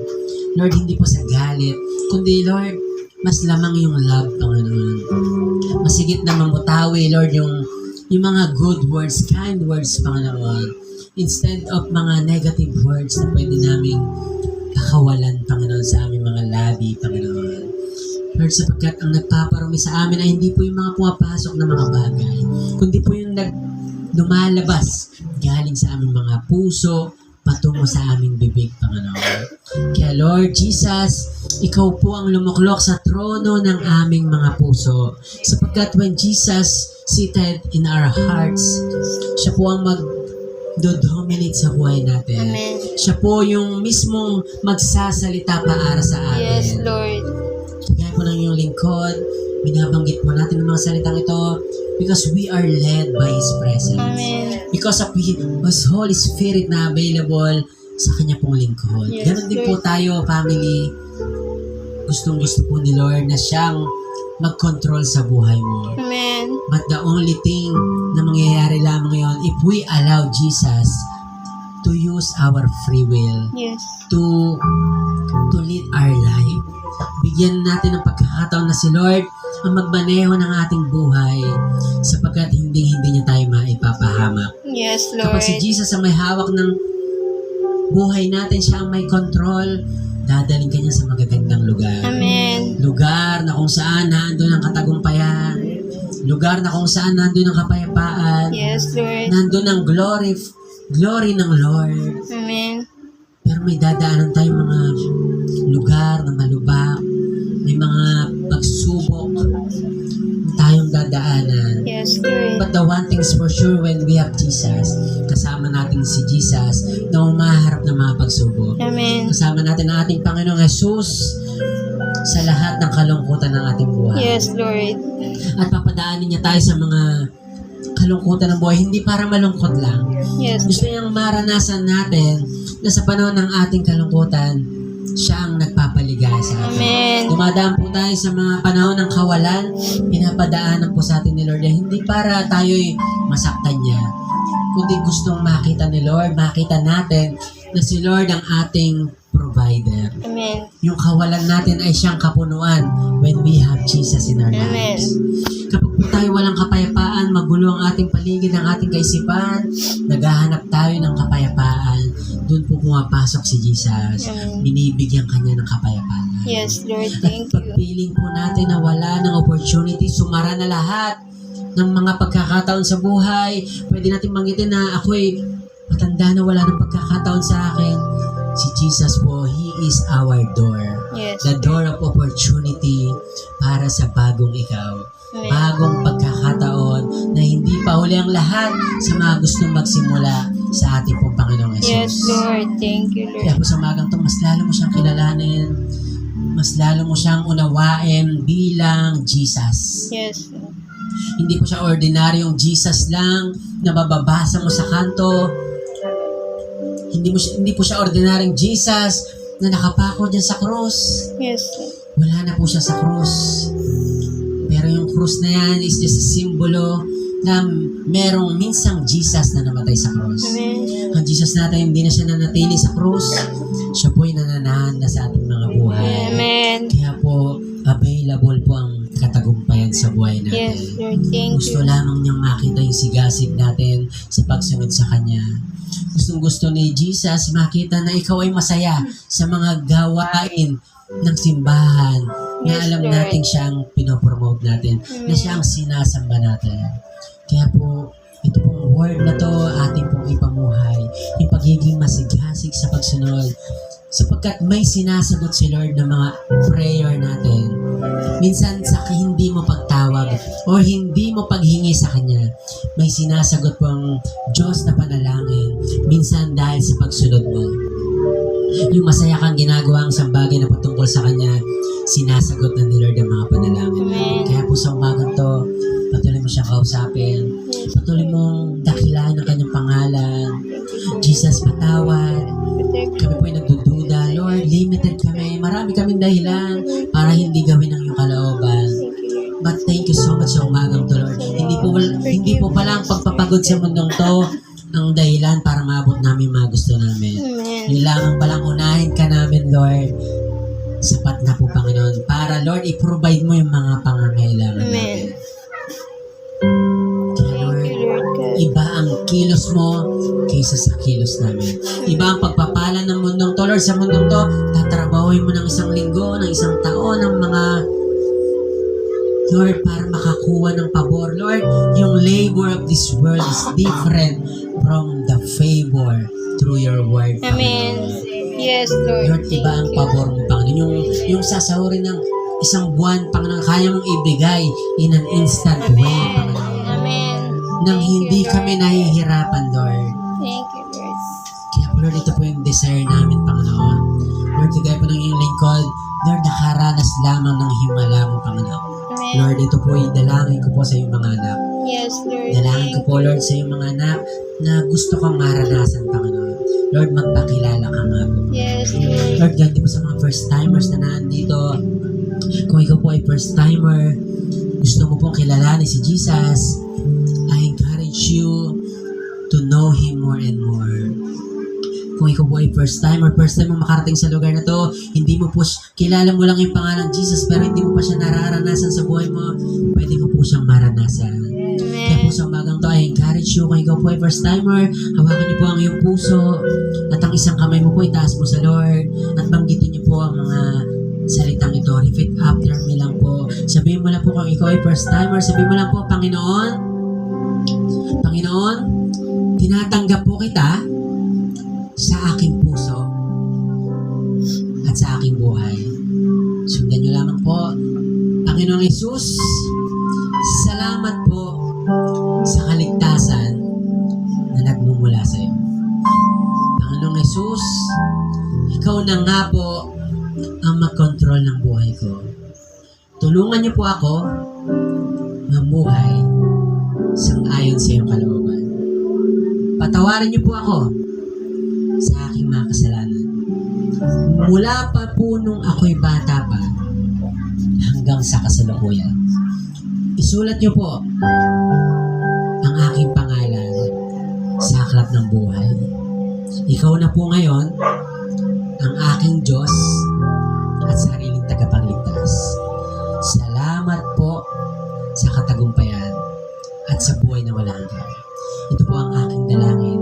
Lord, hindi po sa galit, kundi, Lord, mas lamang yung love, Panginoon. Masigit na mamutawi, Lord, yung mga good words, kind words, Panginoon. Instead of mga negative words na pwede naming pakawalan, Panginoon, sa aming mga labi, Panginoon. Lord, sapagkat ang nagpaparumi sa amin ay hindi po yung mga pumapasok na mga bagay, kundi po yung lumalabas galing sa aming mga puso, patungo sa aming bibig, Panginoon. Kaya Lord Jesus, ikaw po ang lumuklok sa trono ng aming mga puso. Sapagkat when Jesus seated in our hearts, siya po ang mag-dominate sa buhay natin. Amen. Siya po yung mismong magsasalita para sa atin. Yes, Lord. Kaya po ng iyong lingkod, binabanggit po natin ang mga salitang ito because we are led by His presence. Amen. Because of His Holy Spirit na available sa Kanya pong lingkod. Yes, Ganon din po Lord. tayo, family. Gustong-gusto po ni Lord na siyang mag-control sa buhay mo. Amen. But the only thing na mangyayari lamang ngayon, if we allow Jesus to use our free will, Yes. to lead our life, bigyan natin ng pagkakataon na si Lord ang magmaneho ng ating buhay sapagkat hindi niya tayo maipapahamak. Yes, Lord. Kapag si Jesus ang may hawak ng buhay natin, siya ang may control, dadaling ka niya sa magagandang lugar. Amen. lugar na kung saan nandun ang katagumpayan, lugar na kung saan nandun ang kapayapaan, Yes, Lord. nandun ang glory ng Lord. Amen. Pero may dadaanan tayong mga lugar na malubak, may mga pagsubok na tayong dadaanan. Yes, Lord. But the one thing is for sure, when we have Jesus, kasama natin si Jesus na umaharap ng mga pagsubok. Amen. Kasama natin ang ating Panginoong Jesus sa lahat ng kalungkutan ng ating buhay. Yes, Lord. At papadaanin niya tayo sa mga kalungkutan ng buhay, hindi para malungkot lang. Yes. Gusto niyang maranasan natin na sa panahon ng ating kalungkutan, siya ang nagpapaligaya sa atin. Amen. Dumadaan po tayo sa mga panahon ng kawalan, pinapadaanan po sa atin ni Lord na hindi para tayo'y masaktan niya, kundi gustong makita ni Lord, makita natin na si Lord ang ating provider. Amen. Yung kawalan natin ay siyang kapunuan when we have Jesus in our Amen. lives. Kapag po tayo walang kapayapaan, magulo ang ating paligid, ang ating kaisipan, naghahanap tayo ng kapayapaan, doon po pumapasok si Jesus. Amen. Binibigyan kanya ng kapayapaan. Yes, Lord. At Thank you. pagpiling po natin na wala ng opportunity, sumara na lahat ng mga pagkakataon sa buhay, pwede natin banggitin na ako'y matanda na wala ng pagkakataon sa akin. Si Jesus po, He is our door. Yes. The door of opportunity para sa bagong ikaw. Amen. Bagong pagkakataon na hindi pa huli ang lahat sa mga gustong magsimula sa ating pong Panginoong Jesus. Yes, Lord. Thank you, Kaya Lord. po sa magang to, mas lalo mo siyang kilalanin, mas lalo mo siyang unawain bilang Jesus. Yes, Lord. Hindi po siya ordinaryong Jesus lang na mababasa mo sa kanto. Hindi po siya ordinaryong Jesus na nakapako dyan sa krus. Yes, Lord. Wala na po siya sa krus. Pero yung krus na yan is just a simbolo na merong minsang Jesus na namatay sa krus. Amen. Ang Jesus natin, hindi na siya nanatili sa krus. Siya po'y nananahan na sa ating mga buhay. Amen. Kaya po, available po ang katagumpayan sa buhay natin. Yes, Lord. Thank Gusto you. lamang niyang makita yung sigasig natin sa pagsunod sa Kanya. Gustong-gusto ni Jesus makita na ikaw ay masaya sa mga gawain ng simbahan na Yes, alam Lord. natin siya ang pinopromote natin, na siya ang sinasamba natin. Kaya po, ito pong word na to ating pong ipamuhay, yung pagiging masigasig sa pagsunod, sapagkat may sinasagot si Lord ng mga prayer natin. Minsan sa hindi mo pagtawag o hindi mo paghingi sa Kanya, may sinasagot po ang Diyos na panalangin, minsan dahil sa pagsunod mo. Yung masaya kang ginagawa ang isang bagay na patungkol sa Kanya, sinasagot na ni Lord ang mga panalangin. Amen. Kaya po sa umagang to, patuloy mo siyang kausapin, patuloy mong dakilaan ang Kanyang pangalan. Jesus, patawad. Kami po ay nagdududa. Lord, limited kami. Marami kaming dahilan para hindi gawin ang iyong kalooban. But thank you so much sa umagang to, Lord. Hindi po pala ang pagpapagod sa mundong to ang dahilan para maabot namin mga gusto namin. Amen. Yun lamang palang unahin ka namin, Lord. Sapat na po, Panginoon. Para, Lord, i-provide mo yung mga pangangailangan Amen. namin. Kaya, Thank Lord, you, Lord God. iba ang kilos mo kaysa sa kilos namin. Iba ang pagpapala ng mundong to, Lord. Sa mundong to, tatrabahoy mo ng isang linggo, ng isang taon, ng mga Lord, para makakuha ng pabor. Lord, yung labor of this world is different from the favor through your word. Amen. Yes, Lord. Lord, iba ang Thank you. pabor mo, Panginoon. Yung sasahurin ng isang buwan, Panginoon, kaya mong ibigay in an instant way, Panginoon. Amen. Nang Thank hindi you, Lord. kami nahihirapan, Lord. Thank you, Lord. Kaya po, Lord, ito po yung desire namin, Panginoon. Lord, kagaya po ng iyong lingkod, Lord, nakaranas lamang ng himala mo, Panginoon. Amen. Lord, ito po yung dalangin ko po sa iyong mga anak. Yes, Lord. Dalangin ko po, Lord, sa iyong mga anak na gusto kang maranasan, Panginoon. Lord, magpakilala ka nga po. Yes, Lord. Lord, ganti po sa mga first-timers na nandito. Kung ikaw po ay first-timer, gusto mo pong kilalanin si Jesus, I encourage you to know Him more and more. Kung ikaw po ay first time mo makarating sa lugar na to, hindi mo po, kilala mo lang yung pangalan Jesus, pero hindi mo pa siya nararanasan sa buhay mo, pwede mo po siyang maranasan. Kaya po sa umagang to, I encourage you, kung ikaw po ay first timer, hawakan niyo po ang iyong puso, at ang isang kamay mo po itaas mo sa Lord, at banggitin niyo po ang mga salitang ito. Repeat after me lang po. Sabihin mo lang po kung ikaw ay first timer. Sabihin mo lang po, Panginoon, tinatanggap po kita sa aking puso at sa aking buhay. Sundan nyo lamang po. Panginoong Hesus, salamat po sa kaligtasan na nagmumula sa iyo. Panginoong Hesus, ikaw na nga po ang mag-control ng buhay ko. Tulungan niyo po ako mamuhay sang-ayon sa iyong kalooban. Patawarin niyo po ako sa aking mga kasalanan. Mula pa po nung ako'y bata pa hanggang sa kasalukuyan. Isulat niyo po ang aking pangalan sa aklat ng buhay. Ikaw na po ngayon ang aking Diyos at sariling tagapagligtas. Salamat po sa katagumpayan at sa buhay na wala hanggan. Ito po ang aking dalangin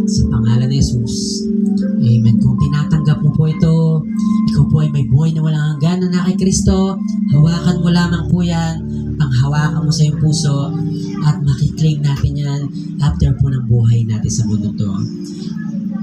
sa pangalan ni Jesus. Amen. Kung tinatanggap mo po ito, ikaw po ay may buhay na walang hanggan na kay Kristo, hawakan mo lamang po yan, panghawakan mo sa iyong puso, at makiklaim natin yan after po ng buhay natin sa mundo to.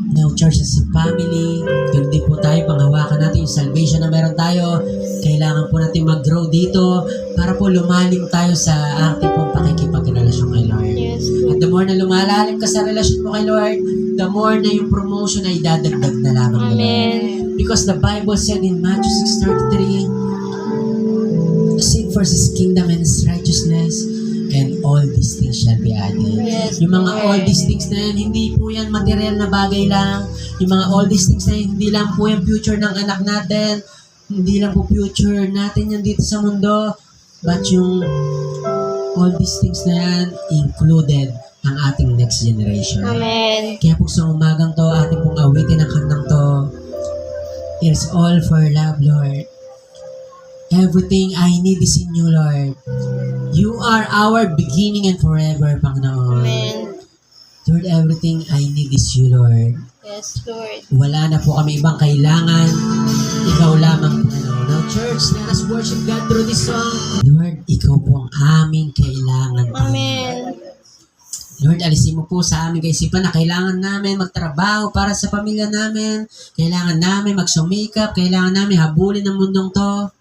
Now, church, as a family, yun din po tayo, panghawakan natin yung salvation na meron tayo. Kailangan po natin mag-grow dito para po lumalim tayo sa ating pong pakikipagrelasyon kay Lord. Yes. At the more na lumalalim ka sa relasyon mo kay Lord, the more na yung promotion ay dadagdag na lamang nila. Amen. Because the Bible said in Matthew 6:33, seek first His kingdom and His righteousness, and all these things shall be added. Yes, Yung mga Lord. all these things na yan, hindi po yan material na bagay lang. Yung mga all these things na yan, hindi lang po yung future ng anak natin. Hindi lang po future natin yan dito sa mundo. But yung all these things na yan, included ang ating next generation. Amen. Kaya po sa umagang to, ating pong awitin ang kantang to. It's all for love, Lord. Everything I need is in you, Lord. You are our beginning and forever, Panginoon. Amen. Lord, everything I need is you, Lord. Yes, Lord. Wala na po kami ibang kailangan. Ikaw lamang, Panginoon. Now, church, let us worship God through this song. Lord, ikaw po ang aming kailangan, Panginoon. Amen. Lord, alisin mo po sa aming kaisipan na kailangan namin magtrabaho para sa pamilya namin. Kailangan namin magsumikap. Kailangan namin habulin ang mundong to.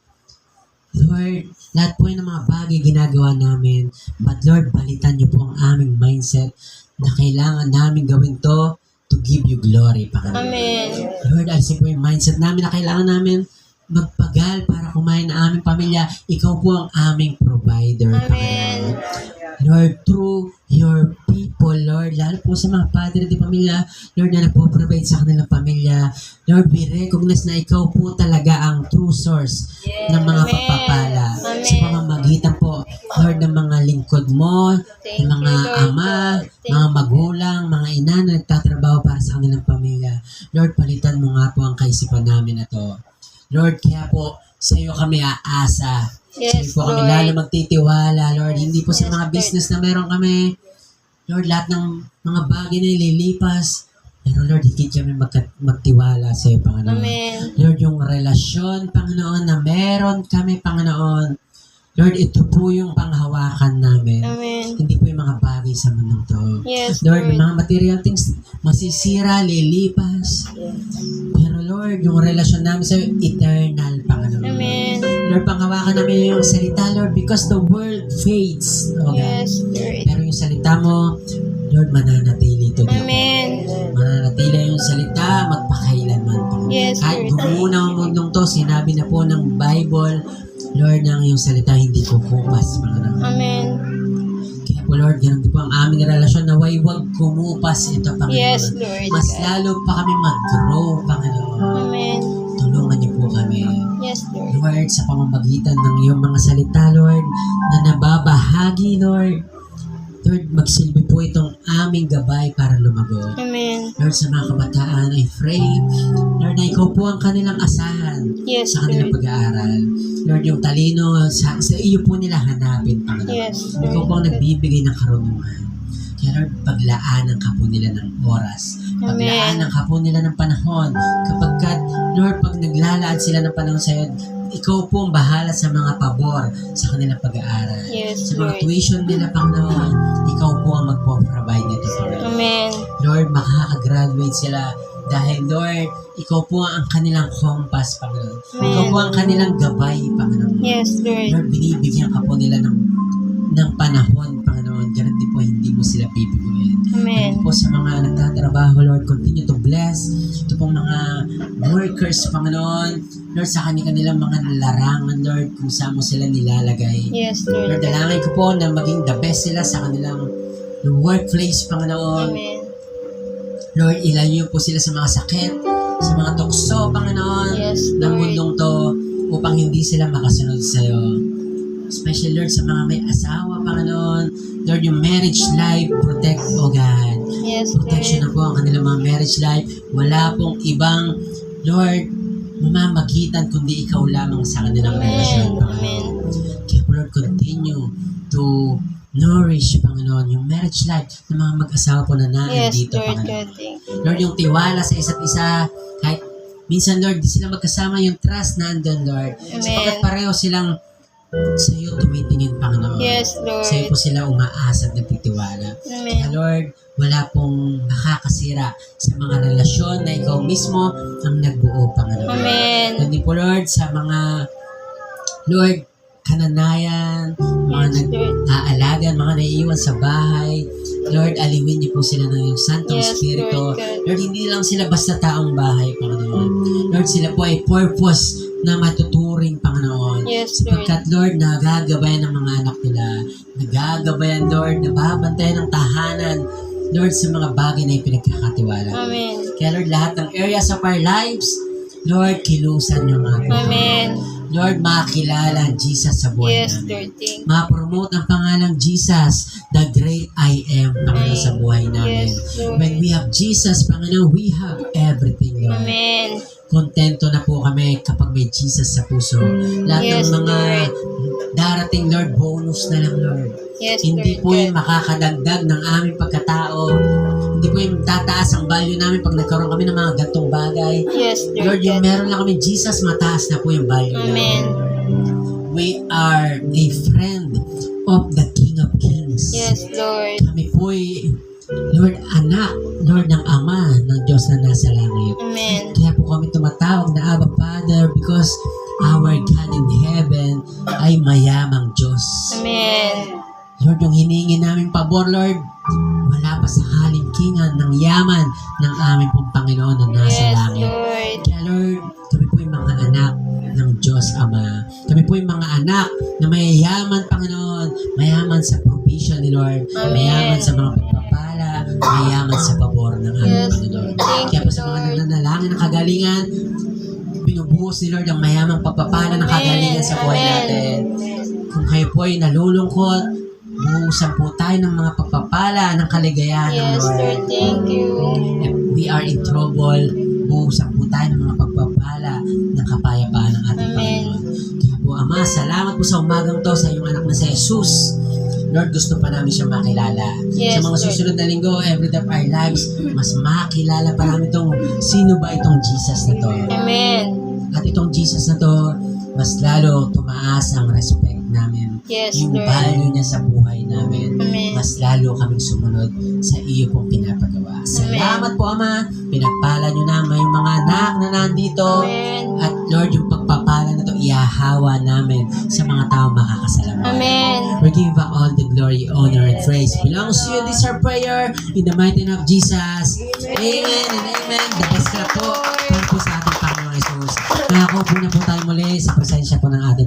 Lord, lahat po yung mga bagay ginagawa namin. But Lord, balitan niyo po ang aming mindset na kailangan namin gawin to give you glory, Panginoon. Amen. Lord, alisin po yung mindset namin na kailangan namin magpagal para kumain ng aming pamilya. Ikaw po ang aming provider, Amen. Panginoon. Lord, through your people, Lord, lalo po sa mga padre at pamilya, Lord, na nagpo-provide sa kanilang pamilya. Lord, we recognize na ikaw po talaga ang true source ng mga Amen. pagpapala. Amen. Sa pamamagitan po, Lord, ng mga lingkod mo, ng mga you, Lord ama, God. Thank mga magulang, mga ina na nagtatrabaho para sa kanilang pamilya. Lord, palitan mo nga po ang kaisipan namin na to. Lord, kaya po, sa iyo kami aasa. Yes, Sa iyo po kami Lord. lalo magtitiwala, Lord. Hindi po sa Yes, mga Lord. business na meron kami. Lord, lahat ng mga bagay na ililipas. Pero Lord, higit kami magtiwala sa iyo, Panginoon. Amen. Lord, yung relasyon, Panginoon, na meron kami, Panginoon. Lord, ito po yung panghawakan namin. Amen. Hindi po yung mga bagay sa mundong to. Yes, Lord, Lord. yung mga material things, masisira, lilipas. Pero Lord, yung relasyon namin sa iyo, eternal, Panginoon. Amen. Lord, panghawakan namin yung salita, Lord, because the world fades. O God. Yes, Lord. Pero yung salita mo, Lord, mananatili ito dito. Amen. Mananatili yung salita, magpakailanman, Panginoon. Yes, Kahit Lord. gumuna ang mundong to, sinabi na po ng Bible, Lord, nang yung salita hindi kukupas, Panginoon. Amen. Kaya po, Lord, ganun din po ang aming relasyon na huwag kumupas ito, Panginoon. Yes, Lord Mas God. lalo pa kami mag-grow, Panginoon. Amen. Tulungan niyo po kami. Yes, Lord. Lord, sa pamamagitan ng iyong mga salita, Lord, na nababahagi, Lord. Lord, magsilbi po itong aming gabay para lumago. Amen. Lord, sa mga kabataan, I pray, Lord, na ikaw po ang kanilang asahan Yes, sa kanilang Lord. pag-aaral. Lord, yung talino, sa iyo po nila hanapin, Panginoon. Yes, Ikaw Lord. po ang nagbibigay ng karunungan. Kaya Lord, paglaanan ka po nila ng oras. Paglaanan ka po nila ng panahon. Kapag, Lord, pag naglalaan sila ng panahon sa iyo, ikaw po ang bahala sa mga pabor sa kanilang pag-aaral. Yes, Sa mga Lord. tuition nila, Panginoon, ikaw po ang magpo-provide nito, Panginoon. Amen. Lord, makaka-graduate sila dahil, Lord, ikaw po ang kanilang compass, Panginoon. Amen. Ikaw po ang kanilang gabay, Panginoon. Yes, Lord. Lord, binibigyan ka po nila ng panahon, Panginoon. Ganun din po, hindi mo sila pipiguin. Amen. Ganun po sa mga nagtatrabaho, Lord, continue to bless. Ito pong mga workers, Panginoon. Lord, sa kanilang mga larangan, Lord, kung saan mo sila nilalagay. Yes, Lord, Lord. dalangin ko po na maging the best sila sa kanilang workplace, Panginoon. Amen. Lord, ilayo po sila sa mga sakit, sa mga tukso, Panginoon, Yes, ng Lord. mundong to upang hindi sila makasunod sa iyo. Especially, Lord, sa mga may asawa, Panginoon. Lord, yung marriage life, protect, O God. Yes, Protection na Lord. po ang kanilang mga marriage life. Wala pong ibang, Lord, mamamagitan kundi ikaw lamang sa kanilang relasyon, Amen. Panginoon. Kaya po, Lord, continue to nourish, Panginoon, yung marriage life ng mga mag-asawa po na Yes, dito, Lord Panginoon. God. Thank you. Lord, yung tiwala sa isa't isa, kahit minsan, Lord, di sila magkasama, yung trust nandun, Lord. Amen. Sapagkat pareho silang sa iyo tumitingin, Panginoon. Yes, Lord. Sa iyo po sila umaasa at nagtitiwala. Kaya, Amen. Lord, wala pong makakasira sa mga relasyon na ikaw mismo ang nagbuo, Panginoon. Amen. Kundi po, Lord, sa mga, Lord, kananayan, mga Yes, Lord. nag-aalagan, mga naiiwan sa bahay. Lord, aliwin niyo po sila ng iyong Santong Yes, Espiritu. Lord God. Lord, hindi lang sila basta taong bahay, Panginoon. Lord, sila po ay purpose na matuturing, Panginoon. Yes, Sapagkat, Lord, nagagabayan ng mga anak nila. Nagagabayan, Lord, nababantayan ng tahanan. Lord, sa mga bagay na ipinagkakatiwala. Amen. Kaya, Lord, lahat ng areas of our lives, Lord, kilusan niyo mga Panginoon. Amen. Lord, makilala ang Jesus sa buhay Yes, namin. Lord. Thank you. Ma-promote ang pangalang Jesus, the great I am, Panginoon, sa buhay namin. Yes, Lord. When we have Jesus, Panginoon, we have everything, Lord. Amen. Kontento na po kami kapag may Jesus sa puso. Lahat Yes, ng mga Lord. darating, Lord, bonus na lang, Lord. Yes, Hindi Lord po God. yung makakadagdag ng aming pagkatao. Hindi po yung tataas ang value namin pag nagkaroon kami ng mga gantong bagay. Yes, Lord, Lord yung God. meron lang kami Jesus, mataas na po yung value Amen. namin. We are a friend of the King of Kings. Yes, Lord. Kami po'y, Lord, anak, Lord, ng Ama ng Diyos na nasa langit. Amen. Kaya po kami tumatawag na Abba Father because our God in heaven ay mayamang Diyos. Amen. Lord, yung hiningi namin pabor, Lord, wala pa sa halingkingan ng yaman ng aming pong Panginoon na nasa Yes, langit. Lord. Kaya Lord, kami po yung mga anak ng Diyos Ama. Kami po yung mga anak na mayayaman, Panginoon, mayaman sa provision ni Lord, Amen. mayaman sa mga pagpapala, mayaman sa pabor ng aming Yes, Panginoon. thank Kaya po you, sa mga Lord. nananalangin ng kagalingan, binubuhos ni Lord ang mayamang pagpapala ng kagalingan sa buhay Amen. natin. Kung kayo po ay nalulungkot, buhusan po tayo ng mga pagpapala ng kaligayahan ng Yes, Lord. Lord. Thank you. If we are in trouble, buhusan po tayo ng mga pagpapala ng kapayapaan ng ating Amen. Panginoon. Kaya po, Ama, salamat po sa umagang to sa iyong anak na si Jesus. Lord, gusto pa namin siya makilala. Yes, sa mga Lord. susunod na linggo, every day of our lives, mas makilala pa namin itong sino ba itong Jesus na to. Amen. At itong Jesus na to, mas lalo tumaas ang respect namin. Yes, Yung Lord. value niya sa buhay namin. Amen. Mas lalo kaming sumunod sa iyo pong pinapagawa. Salamat po, Ama. Pinagpala niyo na may mga anak na nandito. Amen. At Lord, yung pagpapala na to, ihahawa namin sa mga tao makakasalamat. Amen. We give back all the glory, honor, and praise. Belongs to you. This is our prayer in the mighty name of Jesus. Amen and amen. The best ka po. Para po sa ating Panginoon Jesus. Nakakaupo na po tayo muli sa presensya po ng ating